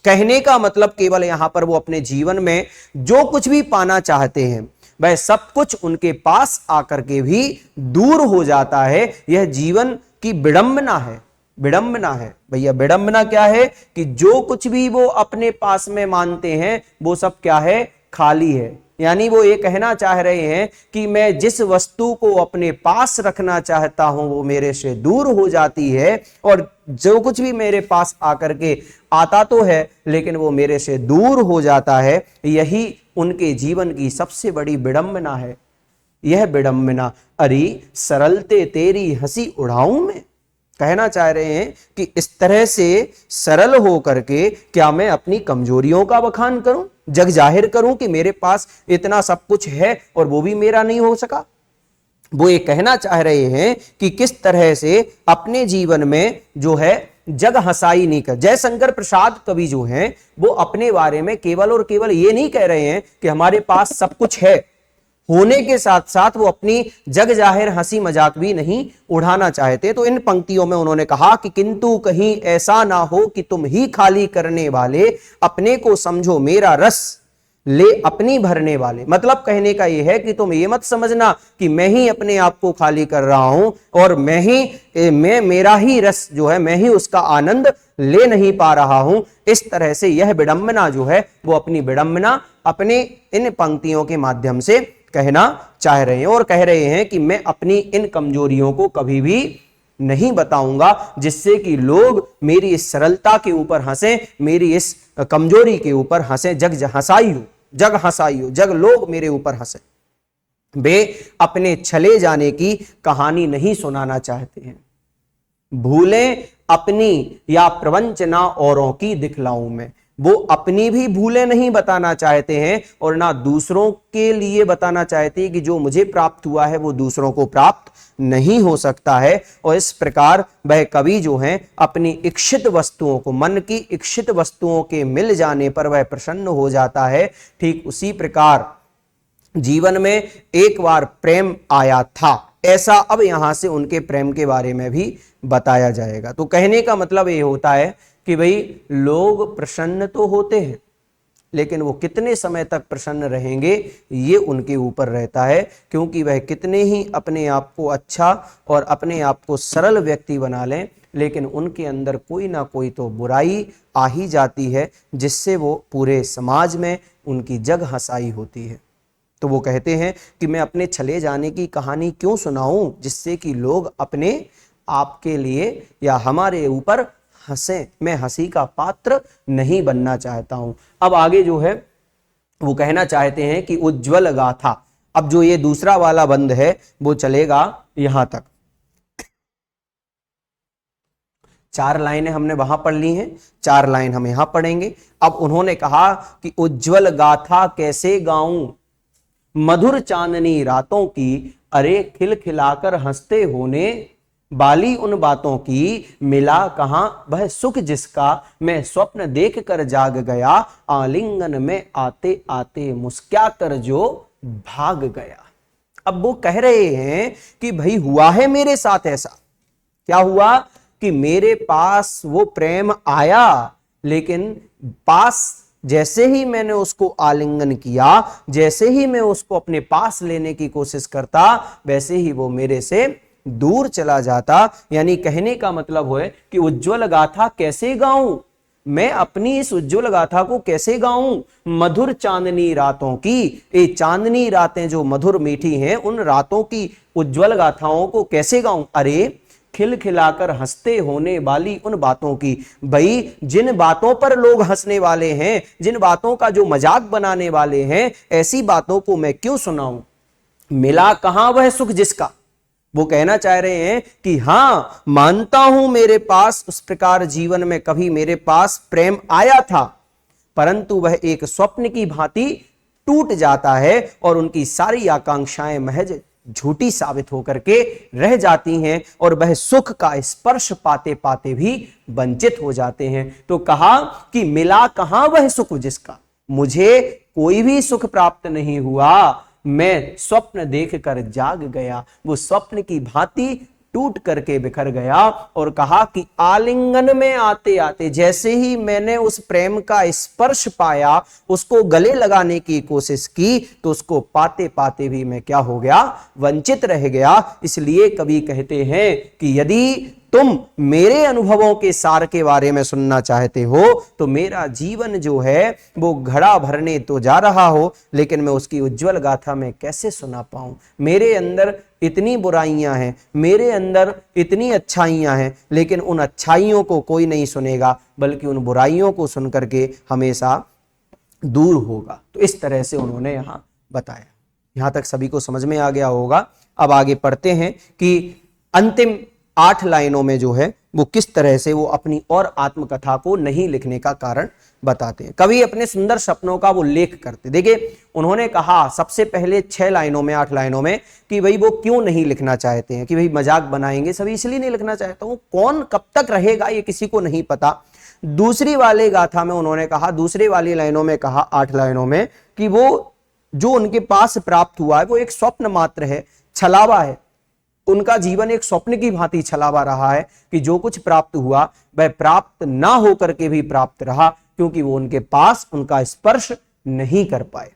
कहने का मतलब केवल यहां पर वो अपने जीवन में जो कुछ भी पाना चाहते हैं वह सब कुछ उनके पास आकर के भी दूर हो जाता है। यह जीवन की विडंबना है, विडंबना है भैया। विडंबना क्या है कि जो कुछ भी वो अपने पास में मानते हैं वो सब क्या है, खाली है। यानी वो ये कहना चाह रहे हैं कि मैं जिस वस्तु को अपने पास रखना चाहता हूं वो मेरे से दूर हो जाती है, और जो कुछ भी मेरे पास आकर के आता तो है लेकिन वो मेरे से दूर हो जाता है। यही उनके जीवन की सबसे बड़ी विडंबना है। यह विडंबना अरे सरलते तेरी हंसी उड़ाऊं मैं, कहना चाह रहे हैं कि इस तरह से सरल हो करके क्या मैं अपनी कमजोरियों का बखान करूं, जग जाहिर करूं कि मेरे पास इतना सब कुछ है और वो भी मेरा नहीं हो सका। वो ये कहना चाह रहे हैं कि किस तरह से अपने जीवन में जो है जग हंसाई नहीं कर। जयशंकर प्रसाद कवि जो हैं वो अपने बारे में केवल और केवल ये नहीं कह रहे हैं कि हमारे पास सब कुछ है, होने के साथ साथ वो अपनी जग जाहिर हंसी मजाक भी नहीं उड़ाना चाहते। तो इन पंक्तियों में उन्होंने कहा कि किंतु कहीं ऐसा ना हो कि तुम ही खाली करने वाले अपने को समझो, मेरा रस ले अपनी भरने वाले। मतलब कहने का यह है कि तुम ये मत समझना कि मैं ही अपने आप को खाली कर रहा हूं और मैं मेरा ही रस जो है मैं ही उसका आनंद ले नहीं पा रहा हूं। इस तरह से यह विडंबना जो है वो अपनी विडंबना अपने इन पंक्तियों के माध्यम से कहना चाह रहे हैं, और कह रहे हैं कि मैं अपनी इन कमजोरियों को कभी भी नहीं बताऊंगा जिससे कि लोग मेरी इस सरलता के ऊपर हंसे, मेरी इस कमजोरी के ऊपर हंसे। जग हंसाई हो, जग लोग मेरे ऊपर हंसे। वे अपने चले जाने की कहानी नहीं सुनाना चाहते हैं। भूलें अपनी या प्रवंचना औरों की दिखलाऊं मैं। वो अपनी भी भूलें नहीं बताना चाहते हैं और ना दूसरों के लिए बताना चाहते हैं कि जो मुझे प्राप्त हुआ है वो दूसरों को प्राप्त नहीं हो सकता है। और इस प्रकार वह कवि जो हैं अपनी इच्छित वस्तुओं को, मन की इच्छित वस्तुओं के मिल जाने पर वह प्रसन्न हो जाता है। ठीक उसी प्रकार जीवन में एक बार प्रेम आया था, ऐसा अब यहां से उनके प्रेम के बारे में भी बताया जाएगा। तो कहने का मतलब ये होता है कि भाई लोग प्रसन्न तो होते हैं लेकिन वो कितने समय तक प्रसन्न रहेंगे ये उनके ऊपर रहता है, क्योंकि वह कितने ही अपने आप को अच्छा और अपने आप को सरल व्यक्ति बना लें लेकिन उनके अंदर कोई ना कोई तो बुराई आ ही जाती है जिससे वो पूरे समाज में उनकी जग हंसाई होती है। तो वो कहते हैं कि मैं अपने चले जाने की कहानी क्यों सुनाऊं जिससे कि लोग अपने आप के लिए या हमारे ऊपर हंसे। मैं हंसी का पात्र नहीं बनना चाहता हूं। अब आगे जो है वो कहना चाहते हैं कि उज्जवल गाथा। अब जो ये दूसरा वाला बंद है वो चलेगा यहां तक। 4 लाइनें हमने वहां पढ़ ली हैं, 4 लाइन हम यहां पढ़ेंगे। अब उन्होंने कहा कि उज्जवल गाथा कैसे गाऊं, मधुर चांदनी रातों की अरे खिलखिलाकर हंसते होने बाली उन बातों की मिला कहां वह सुख जिसका मैं स्वप्न देख कर जाग गया, आलिंगन में आते आते मुस्क्या कर जो भाग गया। अब वो कह रहे हैं कि भाई हुआ है मेरे साथ ऐसा। क्या हुआ कि मेरे पास वो प्रेम आया, लेकिन पास जैसे ही मैंने उसको आलिंगन किया, जैसे ही मैं उसको अपने पास लेने की कोशिश करता, वैसे ही वो मेरे से दूर चला जाता। यानी कहने का मतलब है कि उज्जवल गाथा कैसे गाऊं मैं, अपनी इस उज्जवल गाथा को कैसे गाऊं, मधुर चांदनी रातों की, ये चांदनी रातें जो मधुर मीठी हैं, उन रातों की उज्जवल गाथाओं को कैसे गाऊं। अरे खिलखिलाकर हंसते होने वाली उन बातों की, भाई जिन बातों पर लोग हंसने वाले हैं, जिन बातों का जो मजाक बनाने वाले हैं, ऐसी बातों को मैं क्यों सुनाऊं। मिला कहां वह सुख जिसका, वो कहना चाह रहे हैं कि हां मानता हूं मेरे पास उस प्रकार जीवन में कभी मेरे पास प्रेम आया था, परंतु वह एक स्वप्न की भांति टूट जाता है और उनकी सारी आकांक्षाएं महज झूठी साबित होकर के रह जाती हैं और वह सुख का स्पर्श पाते पाते भी वंचित हो जाते हैं। तो कहा कि मिला कहां वह सुख जिसका, मुझे कोई भी सुख प्राप्त नहीं हुआ, मैं स्वप्न देखकर जाग गया, वो स्वप्न की भांति टूट करके बिखर गया। और कहा कि आलिंगन में आते आते जैसे ही मैंने उस प्रेम का स्पर्श पाया, उसको गले लगाने की कोशिश की, तो उसको पाते पाते भी मैं क्या हो गया, वंचित रह गया। इसलिए कवि कहते हैं कि यदि तुम मेरे अनुभवों के सार के बारे में सुनना चाहते हो तो मेरा जीवन जो है वो घड़ा भरने तो जा रहा हो, लेकिन मैं उसकी उज्जवल गाथा में कैसे सुना पाऊं। मेरे अंदर इतनी बुराइयां हैं, मेरे अंदर इतनी अच्छाइयां हैं, लेकिन उन अच्छाइयों को कोई नहीं सुनेगा, बल्कि उन बुराइयों को सुनकर के हमेशा दूर होगा। तो इस तरह से उन्होंने यहां बताया। यहां तक सभी को समझ में आ गया होगा। अब आगे पढ़ते हैं कि अंतिम 8 लाइनों में जो है वो किस तरह से वो अपनी और आत्मकथा को नहीं लिखने का कारण बताते हैं। कवि अपने सुंदर सपनों का वो लेख करते। देखिए उन्होंने कहा सबसे पहले 6 लाइनों में 8 लाइनों में कि भाई वो क्यों नहीं लिखना चाहते हैं, कि भाई मजाक बनाएंगे सभी इसलिए नहीं लिखना चाहता हूं, कौन कब तक रहेगा ये किसी को नहीं पता। दूसरी वाली गाथा में उन्होंने कहा, दूसरी वाली लाइनों में कहा 8 लाइनों में कि वो जो उनके पास प्राप्त हुआ है वो एक स्वप्न मात्र है, छलावा है। उनका जीवन एक स्वप्न की भांति छलावा रहा है कि जो कुछ प्राप्त हुआ वह प्राप्त ना होकर के भी प्राप्त रहा, क्योंकि वो उनके पास उनका स्पर्श नहीं कर पाए।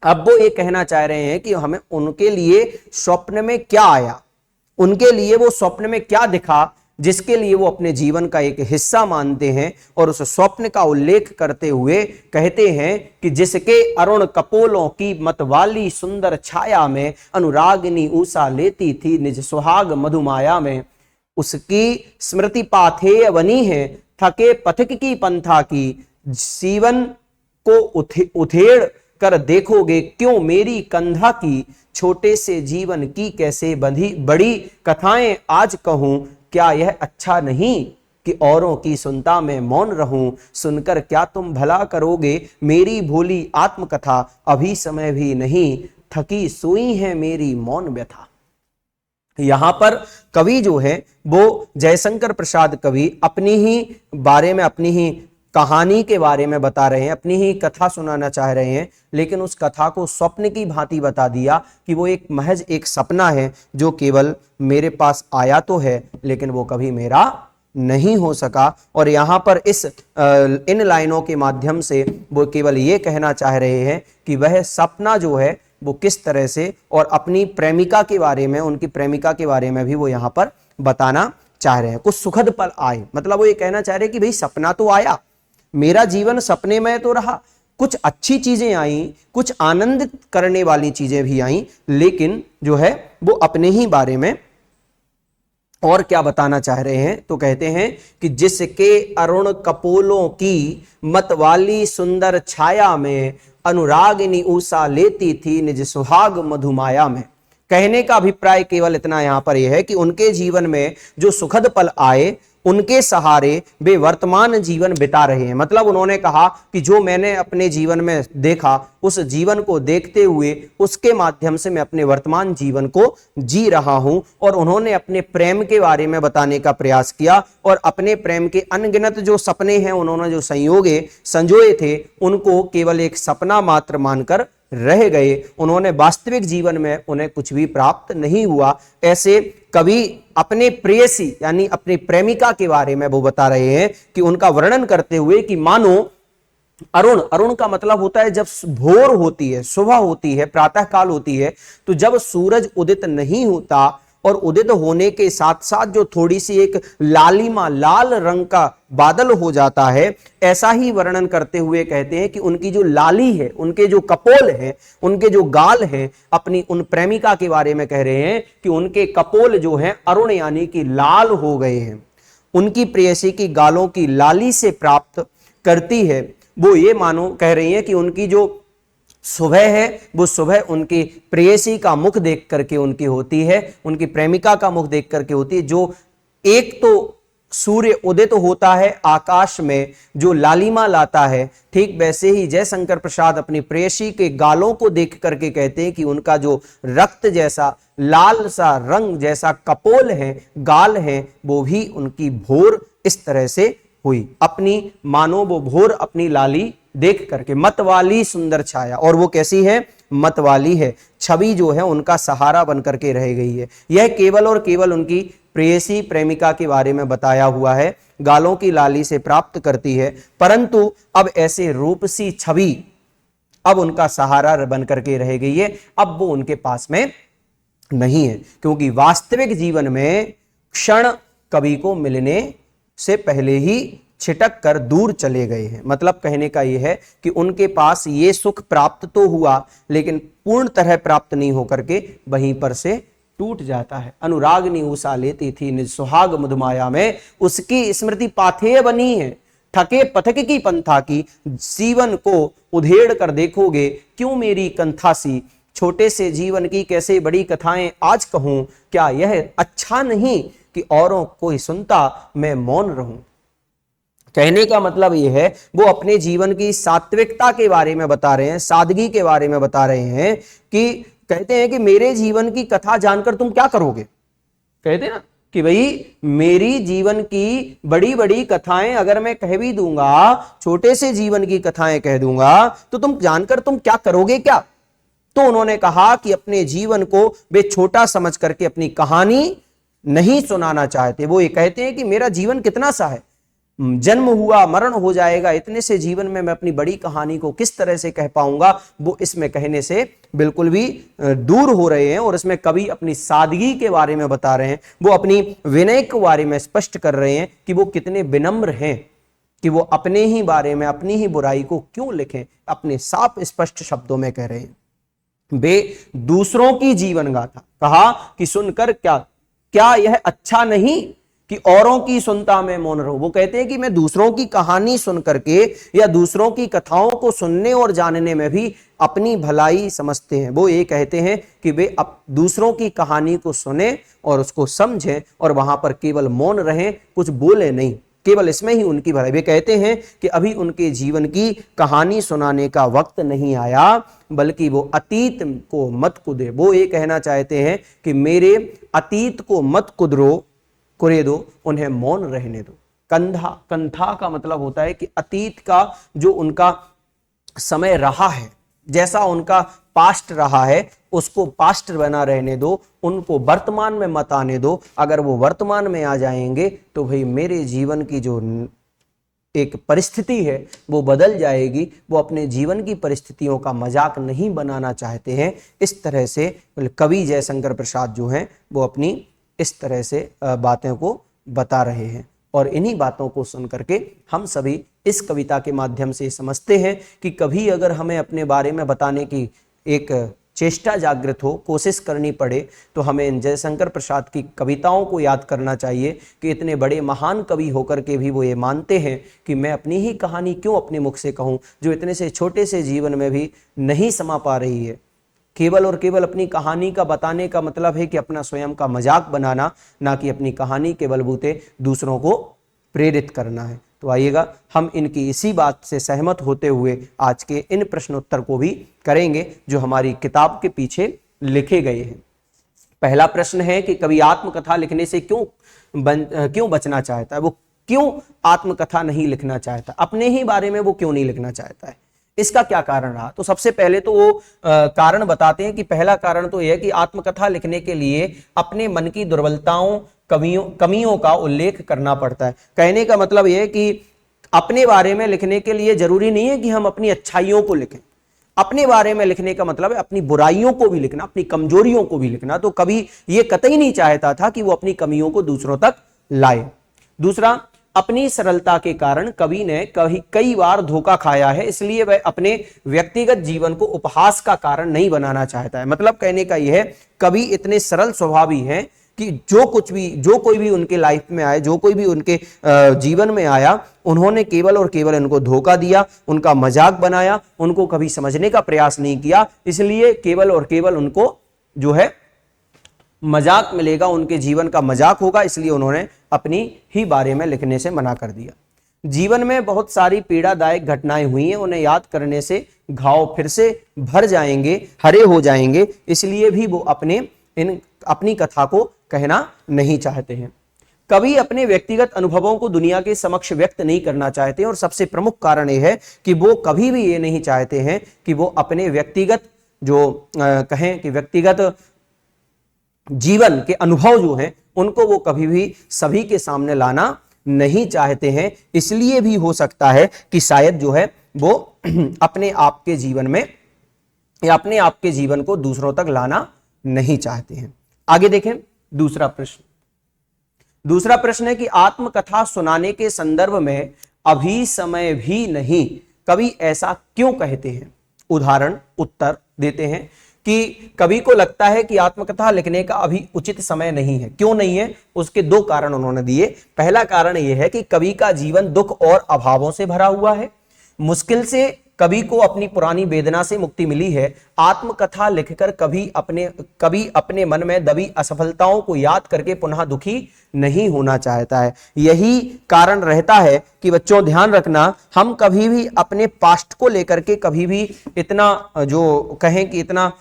अब वो ये कहना चाह रहे हैं कि हमें उनके लिए स्वप्न में क्या आया, उनके लिए वो स्वप्न में क्या दिखा, जिसके लिए वो अपने जीवन का एक हिस्सा मानते हैं। और उस स्वप्न का उल्लेख करते हुए कहते हैं कि जिसके अरुण कपोलों की मतवाली सुंदर छाया में अनुरागिनी ऊषा लेती थी निज सुहाग मधुमाया में, उसकी स्मृति पाथेय बनी है थके पथिक की पंथा की, जीवन को उथेड़ कर देखोगे क्यों मेरी कंधा की, छोटे से जीवन की कैसे बंधी बड़ी कथाएं आज कहूं, क्या यह अच्छा नहीं कि औरों की सुनता मैं मौन रहूं, सुनकर क्या तुम भला करोगे मेरी भोली आत्मकथा, अभी समय भी नहीं थकी सोई है मेरी मौन व्यथा। यहां पर कवि जो है वो जयशंकर प्रसाद कवि अपनी ही बारे में, अपनी ही कहानी के बारे में बता रहे हैं, अपनी ही कथा सुनाना चाह रहे हैं, लेकिन उस कथा को स्वप्न की भांति बता दिया कि वो एक महज एक सपना है जो केवल मेरे पास आया तो है लेकिन वो कभी मेरा नहीं हो सका। और यहाँ पर इन लाइनों के माध्यम से वो केवल ये कहना चाह रहे हैं कि वह सपना जो है वो किस तरह से, और अपनी प्रेमिका के बारे में, उनकी प्रेमिका के बारे में भी वो यहाँ पर बताना चाह रहे हैं। कुछ सुखद पल आए, मतलब वो ये कहना चाह रहे हैं कि भाई सपना तो आया, मेरा जीवन सपने में तो रहा, कुछ अच्छी चीजें आई, कुछ आनंदित करने वाली चीजें भी आई, लेकिन जो है वो अपने ही बारे में और क्या बताना चाह रहे हैं। तो कहते हैं कि जिसके अरुण कपोलों की मतवाली सुंदर छाया में अनुरागिनी ऊषा लेती थी निज सुहाग मधुमाया में। कहने का अभिप्राय केवल इतना यहां पर यह है कि उनके जीवन में जो सुखद पल आए उनके सहारे वे वर्तमान जीवन बिता रहे हैं। मतलब उन्होंने कहा कि जो मैंने अपने जीवन में देखा उस जीवन को देखते हुए उसके माध्यम से मैं अपने वर्तमान जीवन को जी रहा हूं। और उन्होंने अपने प्रेम के बारे में बताने का प्रयास किया और अपने प्रेम के अनगिनत जो सपने हैं उन्होंने जो संजोए थे उनको केवल एक सपना मात्र मानकर रह गए, उन्होंने वास्तविक जीवन में उन्हें कुछ भी प्राप्त नहीं हुआ। ऐसे कवि अपने प्रेयसी यानी अपनी प्रेमिका के बारे में वो बता रहे हैं कि उनका वर्णन करते हुए कि मानो अरुण, अरुण का मतलब होता है जब भोर होती है, सुबह होती है, प्रातः काल होती है, तो जब सूरज उदित नहीं होता और उदित होने के साथ साथ जो थोड़ी सी एक लालिमा लाल रंग का बादल हो जाता है, ऐसा ही वर्णन करते हुए कहते हैं कि उनकी जो लाली है, उनके जो कपोल हैं, उनके जो गाल हैं, अपनी उन प्रेमिका के बारे में कह रहे हैं कि उनके कपोल जो हैं अरुण यानी कि लाल हो गए हैं। उनकी प्रेयसी की गालों की लाली से प्राप्त करती है। वो ये मानो कह रही हैं कि उनकी जो सुबह है वो सुबह उनकी प्रेयसी का मुख देख करके उनकी होती है, उनकी प्रेमिका का मुख देख करके होती है। जो एक तो सूर्य उदित होता है आकाश में जो लालिमा लाता है, ठीक वैसे ही जयशंकर प्रसाद अपनी प्रेयसी के गालों को देख करके कहते हैं कि उनका जो रक्त जैसा लाल सा रंग जैसा कपोल है, गाल है, वो भी उनकी भोर इस तरह से हुई। अपनी मानो वो भोर अपनी लाली देख करके, मतवाली सुंदर छाया, और वो कैसी है? मतवाली है। छवि जो है उनका सहारा बन करके रह गई है। यह केवल और केवल उनकी प्रेयसी प्रेमिका के बारे में बताया हुआ है, गालों की लाली से प्राप्त करती है, परंतु अब ऐसे रूपसी छवि अब उनका सहारा बन करके रह गई है, अब वो उनके पास में नहीं है, क्योंकि वास्तविक जीवन में क्षण कवि को मिलने से पहले ही छिटक कर दूर चले गए हैं। मतलब कहने का यह है कि उनके पास ये सुख प्राप्त तो हुआ, लेकिन पूर्ण तरह प्राप्त नहीं होकर के वहीं पर से टूट जाता है। अनुरागनी उषा लेती थी निज सुहाग मधुमाया में, उसकी स्मृति पाथेय बनी है। थके पथक की पंथा की, जीवन को उधेड़ कर देखोगे क्यों मेरी कंथासी। छोटे से जीवन की कैसे बड़ी कथाएं आज कहूं, क्या यह अच्छा नहीं कि औरों कोई सुनता मैं मौन रहूं। कहने का मतलब यह है वो अपने जीवन की सात्विकता के बारे में बता रहे हैं, सादगी के बारे में बता रहे हैं कि कहते हैं कि मेरे जीवन की कथा जानकर तुम क्या करोगे। कहते हैं ना कि भाई मेरी जीवन की बड़ी बड़ी कथाएं अगर मैं कह भी दूंगा, छोटे से जीवन की कथाएं कह दूंगा, तो तुम जानकर तुम क्या करोगे क्या। तो उन्होंने कहा कि अपने जीवन को वे छोटा समझ करके अपनी कहानी नहीं सुनाना चाहते। वो ये कहते हैं कि मेरा जीवन कितना सा है, जन्म हुआ मरण हो जाएगा, इतने से जीवन में मैं अपनी बड़ी कहानी को किस तरह से कह पाऊंगा। वो इसमें कहने से बिल्कुल भी दूर हो रहे हैं और इसमें कवि अपनी सादगी के बारे में बता रहे हैं, वो अपनी विनय के बारे में स्पष्ट कर रहे हैं कि वो कितने विनम्र हैं कि वो अपने ही बारे में अपनी ही बुराई को क्यों लिखें, अपने साफ स्पष्ट शब्दों में कह रहे हैं। वे दूसरों की जीवन गाथा, कहा कि सुनकर क्या यह अच्छा नहीं कि औरों की सुनता मैं मौन रहूं। वो कहते हैं कि मैं दूसरों की कहानी सुन करके या दूसरों की कथाओं को सुनने और जानने में भी अपनी भलाई समझते हैं। वो ये कहते हैं कि वे अब दूसरों की कहानी को सुने और उसको समझें और वहां पर केवल मौन रहें, कुछ बोले नहीं, केवल इसमें ही उनकी भलाई। वे कहते हैं कि अभी उनके जीवन की कहानी सुनाने का वक्त नहीं आया, बल्कि वो अतीत को मत कुदे। वो ये कहना चाहते हैं कि मेरे अतीत को मत कुरे दो, उन्हें मौन रहने दो। कंथा का मतलब होता है कि अतीत का जो उनका समय रहा है, जैसा उनका पास्ट रहा है, उसको पास्ट बना रहने दो, उनको वर्तमान में मत आने दो। अगर वो वर्तमान में आ जाएंगे तो भाई मेरे जीवन की जो एक परिस्थिति है वो बदल जाएगी। वो अपने जीवन की परिस्थितियों का मजाक नहीं बनाना चाहते हैं। इस तरह से कवि जयशंकर प्रसाद जो हैं वो अपनी इस तरह से बातों को बता रहे हैं, और इन्हीं बातों को सुन करके हम सभी इस कविता के माध्यम से समझते हैं कि कभी अगर हमें अपने बारे में बताने की एक चेष्टा जागृत हो, कोशिश करनी पड़े, तो हमें इन जयशंकर प्रसाद की कविताओं को याद करना चाहिए कि इतने बड़े महान कवि होकर के भी वो ये मानते हैं कि मैं अपनी ही कहानी क्यों अपने मुख से कहूँ, जो इतने से छोटे से जीवन में भी नहीं समा पा रही है। केवल और केवल अपनी कहानी का बताने का मतलब है कि अपना स्वयं का मजाक बनाना, ना कि अपनी कहानी के बलबूते दूसरों को प्रेरित करना है। तो आइएगा हम इनकी इसी बात से सहमत होते हुए आज के इन प्रश्नोत्तर को भी करेंगे जो हमारी किताब के पीछे लिखे गए हैं। पहला प्रश्न है कि कवि आत्मकथा लिखने से क्यों बचना चाहता है, वो क्यों आत्मकथा नहीं लिखना चाहता, अपने ही बारे में वो क्यों नहीं लिखना चाहता है। इसका क्या कारण रहा? तो सबसे पहले तो वो कारण बताते हैं कि पहला कारण तो यह है कि आत्मकथा लिखने के लिए अपने मन की दुर्बलताओं, कमियों का उल्लेख करना पड़ता है। कहने का मतलब यह है कि अपने बारे में लिखने के लिए जरूरी नहीं है कि हम अपनी अच्छाइयों को लिखें। अपने बारे में लिखने का मतलब है अपनी बुराइयों को भी लिखना, अपनी कमजोरियों को भी लिखना। तो कभी ये कतई नहीं चाहता था कि वो अपनी कमियों को दूसरों तक लाए। दूसरा, अपनी सरलता के कारण कवि ने कई बार धोखा खाया है, इसलिए वह अपने व्यक्तिगत जीवन को उपहास का कारण नहीं बनाना चाहता है। मतलब कहने का यह है, कवि इतने सरल स्वभावी हैं कि जो कोई भी उनके लाइफ में आए, जो कोई भी उनके जीवन में आया, उन्होंने केवल और केवल उनको धोखा दिया, उनका मजाक बनाया, उनको कभी समझने का प्रयास नहीं किया। इसलिए केवल और केवल उनको जो है मजाक मिलेगा, उनके जीवन का मजाक होगा, इसलिए उन्होंने अपनी ही बारे में लिखने से मना कर दिया। जीवन में बहुत सारी पीड़ादायक घटनाएं हुई हैं, उन्हें याद करने से घाव फिर से भर जाएंगे, हरे हो जाएंगे, इसलिए भी वो अपनी कथा को कहना नहीं चाहते हैं। कवि अपने व्यक्तिगत अनुभवों को दुनिया के समक्ष व्यक्त नहीं करना चाहते, और सबसे प्रमुख कारण यह है कि वो कभी भी ये नहीं चाहते हैं कि वो अपने व्यक्तिगत कहें कि व्यक्तिगत जीवन के अनुभव जो हैं उनको वो कभी भी सभी के सामने लाना नहीं चाहते हैं। इसलिए भी हो सकता है कि शायद जो है वो अपने आप के जीवन में या अपने आप के जीवन को दूसरों तक लाना नहीं चाहते हैं। आगे देखें दूसरा प्रश्न है कि आत्मकथा सुनाने के संदर्भ में अभी समय भी नहीं, कवि ऐसा क्यों कहते हैं? उदाहरण उत्तर देते हैं कि कवि को लगता है कि आत्मकथा लिखने का अभी उचित समय नहीं है। क्यों नहीं है? उसके दो कारण उन्होंने दिए। पहला कारण यह है कि कवि का जीवन दुख और अभावों से भरा हुआ है, मुश्किल से कवि को अपनी पुरानी वेदना से मुक्ति मिली है। आत्मकथा लिखकर कवि अपने मन में दबी असफलताओं को याद करके पुनः दुखी नहीं होना चाहता है। यही कारण रहता है कि बच्चों ध्यान रखना, हम कभी भी अपने पास्ट को लेकर के कभी भी इतना इतना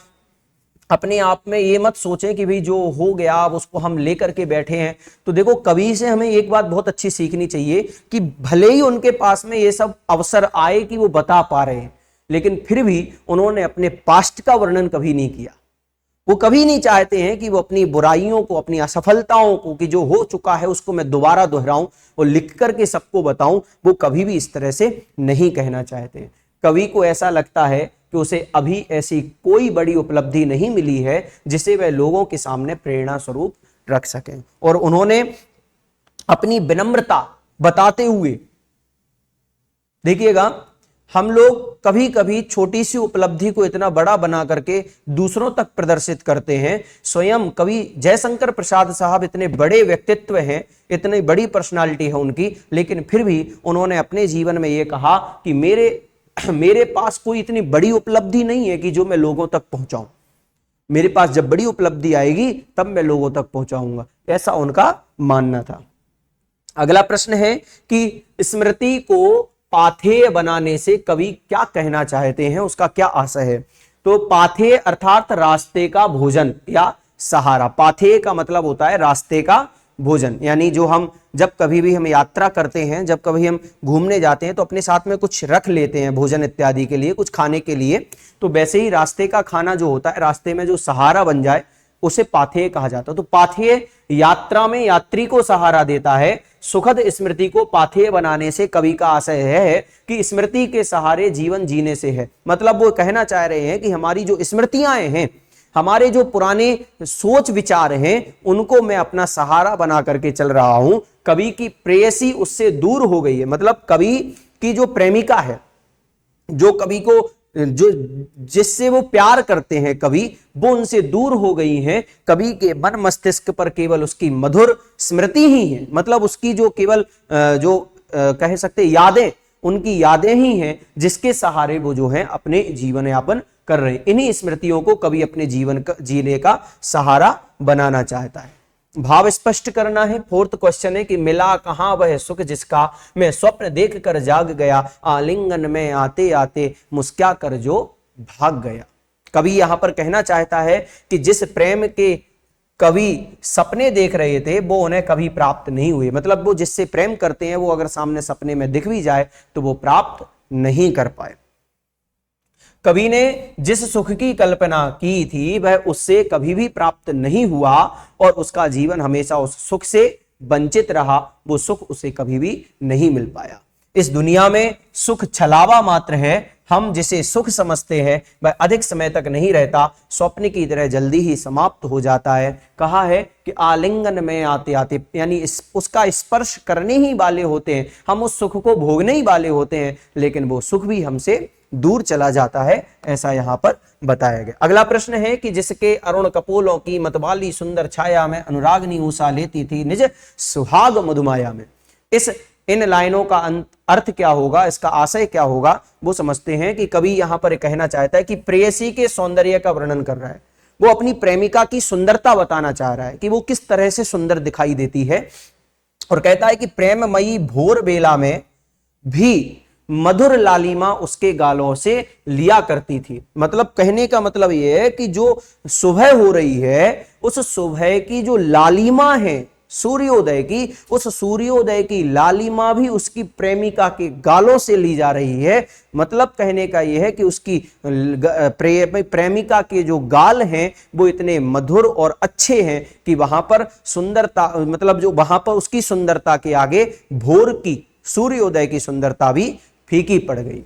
अपने आप में ये मत सोचें कि भाई जो हो गया अब उसको हम लेकर के बैठे हैं। तो देखो, कवि से हमें एक बात बहुत अच्छी सीखनी चाहिए कि भले ही उनके पास में ये सब अवसर आए कि वो बता पा रहे हैं, लेकिन फिर भी उन्होंने अपने पास्ट का वर्णन कभी नहीं किया। वो कभी नहीं चाहते हैं कि वो अपनी बुराइयों को, अपनी असफलताओं को, कि जो हो चुका है उसको मैं दोबारा दोहराऊं और लिख करके सबको बताऊं। वो कभी भी इस तरह से नहीं कहना चाहते। कवि को ऐसा लगता है कि उसे अभी ऐसी कोई बड़ी उपलब्धि नहीं मिली है जिसे वह लोगों के सामने प्रेरणा स्वरूप रख सकें। और उन्होंने अपनी विनम्रता बताते हुए, देखिएगा, हम लोग कभी कभी छोटी सी उपलब्धि को इतना बड़ा बना करके दूसरों तक प्रदर्शित करते हैं। स्वयं कवि जयशंकर प्रसाद साहब इतने बड़े व्यक्तित्व हैं, इतनी बड़ी पर्सनालिटी है उनकी, लेकिन फिर भी उन्होंने अपने जीवन में यह कहा कि मेरे पास कोई इतनी बड़ी उपलब्धि नहीं है कि जो मैं लोगों तक पहुंचाऊं। मेरे पास जब बड़ी उपलब्धि आएगी तब मैं लोगों तक पहुंचाऊंगा, ऐसा उनका मानना था। अगला प्रश्न है कि स्मृति को पाथेय बनाने से कवि क्या कहना चाहते हैं, उसका क्या आशय है? तो पाथेय अर्थात रास्ते का भोजन या सहारा। पाथेय का मतलब होता है रास्ते का भोजन, यानी जो हम जब कभी भी हम यात्रा करते हैं, जब कभी हम घूमने जाते हैं तो अपने साथ में कुछ रख लेते हैं भोजन इत्यादि के लिए, कुछ खाने के लिए। तो वैसे ही रास्ते का खाना जो होता है, रास्ते में जो सहारा बन जाए, उसे पाथेय कहा जाता है। तो पाथेय यात्रा में यात्री को सहारा देता है। सुखद स्मृति को पाथेय बनाने से कवि का आशय है कि स्मृति के सहारे जीवन जीने से है। मतलब वो कहना चाह रहे हैं कि हमारी जो स्मृतियां हैं, हमारे जो पुराने सोच विचार हैं, उनको मैं अपना सहारा बना करके चल रहा हूं। कवि की प्रेयसी उससे दूर हो गई है। मतलब कवि की जो प्रेमिका है, जो कवि को जिससे वो प्यार करते हैं कवि, वो उनसे दूर हो गई हैं। कवि के मन मस्तिष्क पर केवल उसकी मधुर स्मृति ही है। मतलब उसकी जो केवल कह सकते यादें, उनकी यादें ही हैं जिसके सहारे वो जो है अपने जीवन यापन कर रहे हैं। इन्हीं स्मृतियों को कवि अपने जीवन का जीने का सहारा बनाना चाहता है। भाव स्पष्ट करना है। फोर्थ क्वेश्चन है कि मिला कहां वह सुख जिसका मैं स्वप्न देख कर जाग गया, आलिंगन में आते आते मुस्कुरा कर जो भाग गया। कवि यहां पर कहना चाहता है कि जिस प्रेम के कवि सपने देख रहे थे वो उन्हें कभी प्राप्त नहीं हुए। मतलब वो जिससे प्रेम करते हैं वो अगर सामने सपने में दिख भी जाए तो वो प्राप्त नहीं कर पाए। कवि ने जिस सुख की कल्पना की थी वह उससे कभी भी प्राप्त नहीं हुआ और उसका जीवन हमेशा उस सुख से वंचित रहा, वो सुख उसे कभी भी नहीं मिल पाया। इस दुनिया में सुख छलावा मात्र है, हम जिसे सुख समझते हैं वह अधिक समय तक नहीं रहता, स्वप्न की तरह जल्दी ही समाप्त हो जाता है। कहा है कि आलिंगन में आते आते, यानी उसका स्पर्श करने ही वाले होते हैं, हम उस सुख को भोगने ही वाले होते हैं, लेकिन वो सुख भी हमसे दूर चला जाता है, ऐसा यहां पर बताया गया। अगला प्रश्न है कि जिसके अरुण कपोलों की मतवाली सुंदर छाया में अनुरागनी ऊषा लेती थी निज सुहाग मधुमाया में। इन लाइनों का अर्थ क्या होगा, इसका आशय क्या होगा, वो समझते हैं कि कवि यहां पर कहना चाहता है कि प्रेयसी के सौंदर्य का वर्णन कर रहा है, वो अपनी प्रेमिका की सुंदरता बताना चाह रहा है कि वो किस तरह से सुंदर दिखाई देती है, और कहता है कि प्रेममयी भोर बेला में भी मधुर लालिमा उसके गालों से लिया करती थी। मतलब कहने का मतलब यह है कि जो सुबह हो रही है, उस सुबह की जो लालिमा है सूर्योदय की, उस सूर्योदय की लालिमा भी उसकी प्रेमिका के गालों से ली जा रही है। मतलब कहने का यह है कि उसकी प्रेमिका के जो गाल हैं वो इतने मधुर और अच्छे हैं कि वहां पर सुंदरता, मतलब जो वहां पर उसकी सुंदरता के आगे भोर की सूर्योदय की सुंदरता भी फीकी पड़ गई।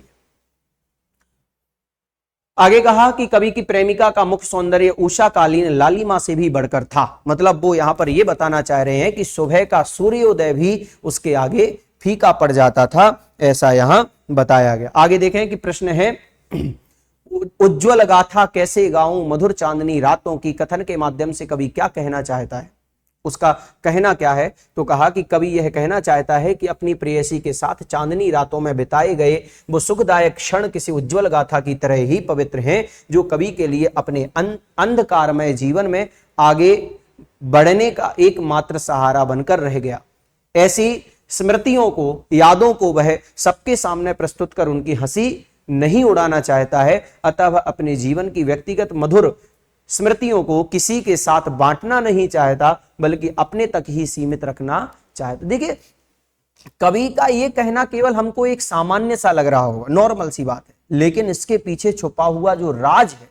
आगे कहा कि कवि की प्रेमिका का मुख सौंदर्य उषाकालीन लालिमा से भी बढ़कर था। मतलब वो यहां पर यह बताना चाह रहे हैं कि सुबह का सूर्योदय भी उसके आगे फीका पड़ जाता था, ऐसा यहां बताया गया। आगे देखें कि प्रश्न है उज्ज्वल गाथा कैसे गाऊं मधुर चांदनी रातों की, कथन के माध्यम से कवि क्या कहना चाहता है, उसका कहना क्या है। तो कहा कि कवि यह कहना चाहता है कि अपनी प्रेयसी के साथ चांदनी रातों में बिताए गए वो सुखदायक क्षण किसी उज्जवल गाथा की तरह ही पवित्र हैं, जो कवि के लिए अपने अंधकारमय जीवन में आगे बढ़ने का एकमात्र सहारा बनकर रह गया। ऐसी स्मृतियों को, यादों को वह सबके सामने प्रस्तुत कर उनकी हंसी नहीं उड़ाना चाहता है, अतः वह अपने जीवन की व्यक्तिगत मधुर स्मृतियों को किसी के साथ बांटना नहीं चाहता, बल्कि अपने तक ही सीमित रखना चाहता। देखिए, कवि का यह कहना केवल हमको एक सामान्य सा लग रहा होगा, नॉर्मल सी बात है, लेकिन इसके पीछे छुपा हुआ जो राज है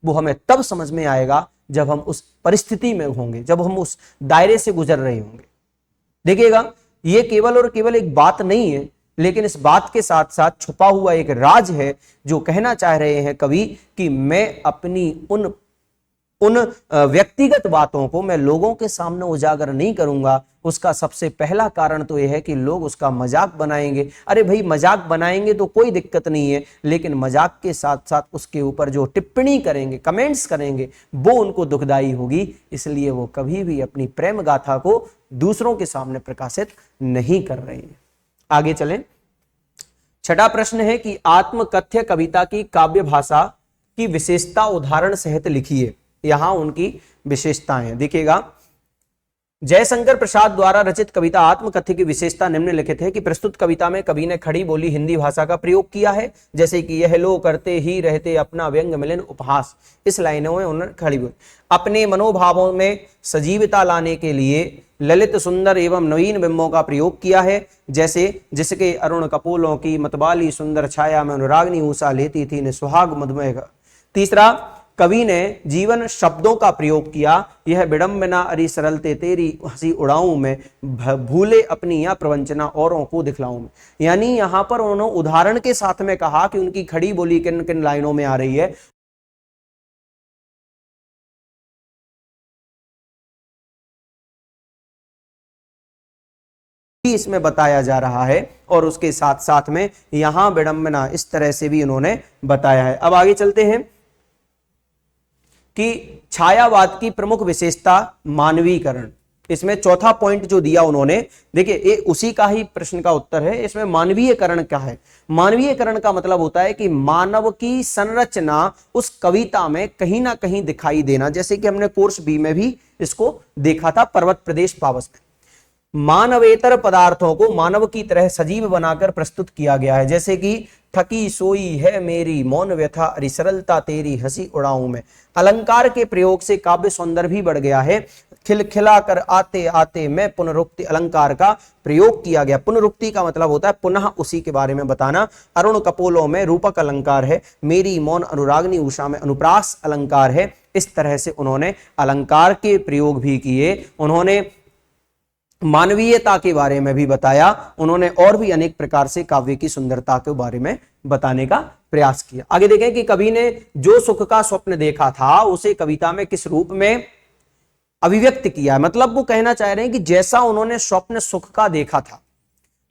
वो हमें तब समझ में आएगा जब हम उस परिस्थिति में होंगे, जब हम उस दायरे से गुजर रहे होंगे। देखिएगा, ये केवल और केवल एक बात नहीं है, लेकिन इस बात के साथ साथ छुपा हुआ एक राज है जो कहना चाह रहे हैं कवि कि मैं अपनी उन व्यक्तिगत बातों को मैं लोगों के सामने उजागर नहीं करूंगा। उसका सबसे पहला कारण तो यह है कि लोग उसका मजाक बनाएंगे। अरे भाई, मजाक बनाएंगे तो कोई दिक्कत नहीं है, लेकिन मजाक के साथ साथ उसके ऊपर जो टिप्पणी करेंगे, कमेंट्स करेंगे, वो उनको दुखदाई होगी। इसलिए वो कभी भी अपनी प्रेम गाथा को दूसरों के सामने प्रकाशित नहीं कर रहे हैं। आगे चलें। छठा प्रश्न है कि आत्मकथ्य कविता की काव्य भाषा की विशेषता उदाहरण सहित लिखिए। यहां उनकी विशेषताएं देखिएगा। जयशंकर प्रसाद द्वारा रचित कविता आत्मकथ्य की विशेषता निम्नलिखित है कि प्रस्तुत कविता में कवि ने खड़ी बोली हिंदी भाषा का प्रयोग किया है, जैसे कि यह लो करते ही रहते अपना व्यंग मिलन उपहास। इस लाइनों में उन्होंने खड़ी बोली अपने मनोभावों में सजीवता लाने के लिए ललित सुंदर एवं नवीन बिंबों का प्रयोग किया है, जैसे जिसके अरुण कपोलों की मतवाली सुंदर छाया में अनुरागनी ऊषा लेती थी ने सुहाग मधुमेह। तीसरा, कवि ने जीवन शब्दों का प्रयोग किया। यह विडंबना अरि सरलते तेरी हंसी उड़ाऊं में, भूले अपनी या प्रवंचना औरों को दिखलाऊं में। यानी यहां पर उन्होंने उदाहरण के साथ में कहा कि उनकी खड़ी बोली किन किन लाइनों में आ रही है। इसमें बताया जा रहा है और उसके साथ साथ में यहां विडंबना इस तरह से भी उन्होंने बताया है। अब आगे चलते हैं कि छायावाद की प्रमुख विशेषता मानवीकरण। इसमें चौथा पॉइंट जो दिया उन्होंने, देखिए ये उसी का ही प्रश्न का उत्तर है। इसमें मानवीयकरण क्या है? मानवीयकरण का मतलब होता है कि मानव की संरचना उस कविता में कहीं ना कहीं दिखाई देना, जैसे कि हमने कोर्स बी में भी इसको देखा था, पर्वत प्रदेश पावस में। मानवेतर पदार्थों को मानव की तरह सजीव बनाकर प्रस्तुत किया गया है, जैसे कि थकी सोई है मेरी मौन व्यथा अरि सरलता तेरी हंसी उड़ाऊं में। अलंकार के प्रयोग से काव्य सौंदर्य भी बढ़ गया है। खिलखिलाकर आते आते मैं पुनरुक्ति अलंकार का प्रयोग किया गया। पुनरुक्ति का मतलब होता है पुनः उसी के बारे में बताना। अरुण कपोलों में रूपक अलंकार है, मेरी मौन अनुरागनी उषा में अनुप्रास अलंकार है। इस तरह से उन्होंने अलंकार के प्रयोग भी किए, उन्होंने मानवीयता के बारे में भी बताया, उन्होंने और भी अनेक प्रकार से काव्य की सुंदरता के बारे में बताने का प्रयास किया। आगे देखें कि कवि ने जो सुख का स्वप्न देखा था उसे कविता में किस रूप में अभिव्यक्त किया। मतलब वो कहना चाह रहे हैं कि जैसा उन्होंने स्वप्न सुख का देखा था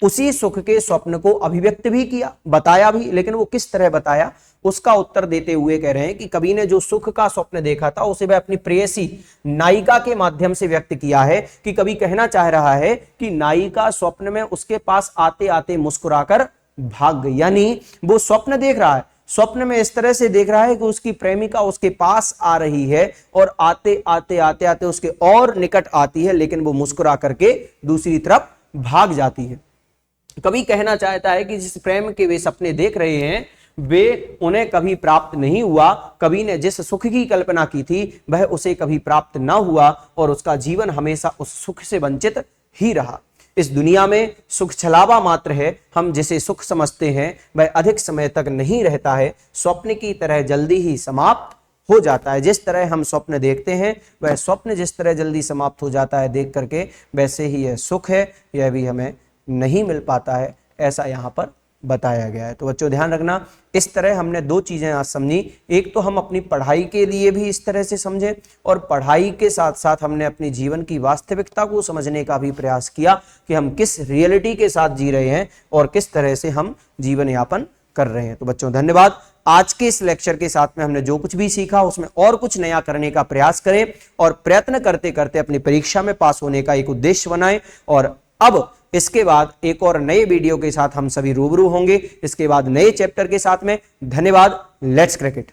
उसी सुख के स्वप्न को अभिव्यक्त भी किया, बताया भी, लेकिन वो किस तरह बताया उसका उत्तर देते हुए कह रहे हैं कि कवि ने जो सुख का स्वप्न देखा था उसे वह अपनी प्रेयसी नायिका के माध्यम से व्यक्त किया है। कि कवि कहना चाह रहा है कि नायिका स्वप्न में उसके पास आते आते मुस्कुराकर भाग गई, यानी वो स्वप्न देख रहा है, स्वप्न में इस तरह से देख रहा है कि उसकी प्रेमिका उसके पास आ रही है और आते आते आते आते उसके और निकट आती है, लेकिन वो मुस्कुरा करके दूसरी तरफ भाग जाती है। कवि कहना चाहता है कि जिस प्रेम के वे सपने देख रहे हैं वे उन्हें कभी प्राप्त नहीं हुआ। कवि ने जिस सुख की कल्पना की थी वह उसे कभी प्राप्त न हुआ और उसका जीवन हमेशा उस सुख से वंचित ही रहा। इस दुनिया में सुख छलावा मात्र है, हम जिसे सुख समझते हैं वह अधिक समय तक नहीं रहता है, स्वप्न की तरह जल्दी ही समाप्त हो जाता है। जिस तरह हम स्वप्न देखते हैं वह स्वप्न जिस तरह जल्दी समाप्त हो जाता है देख करके, वैसे ही यह सुख है, यह भी हमें नहीं मिल पाता है, ऐसा यहाँ पर बताया गया है। तो बच्चों ध्यान रखना, इस तरह हमने दो चीजें आज समझी। एक तो हम अपनी पढ़ाई के लिए भी इस तरह से समझे और पढ़ाई के साथ साथ हमने अपनी जीवन की वास्तविकता को समझने का भी प्रयास किया कि हम किस रियलिटी के साथ जी रहे हैं और किस तरह से हम जीवन यापन कर रहे हैं। तो बच्चों धन्यवाद। आज के इस लेक्चर के साथ में हमने जो कुछ भी सीखा उसमें और कुछ नया करने का प्रयास करें और प्रयत्न करते करते अपनी परीक्षा में पास होने का एक उद्देश्य बनाएं। और अब इसके बाद एक और नए वीडियो के साथ हम सभी रूबरू होंगे, इसके बाद नए चैप्टर के साथ में। धन्यवाद। Let's cricket.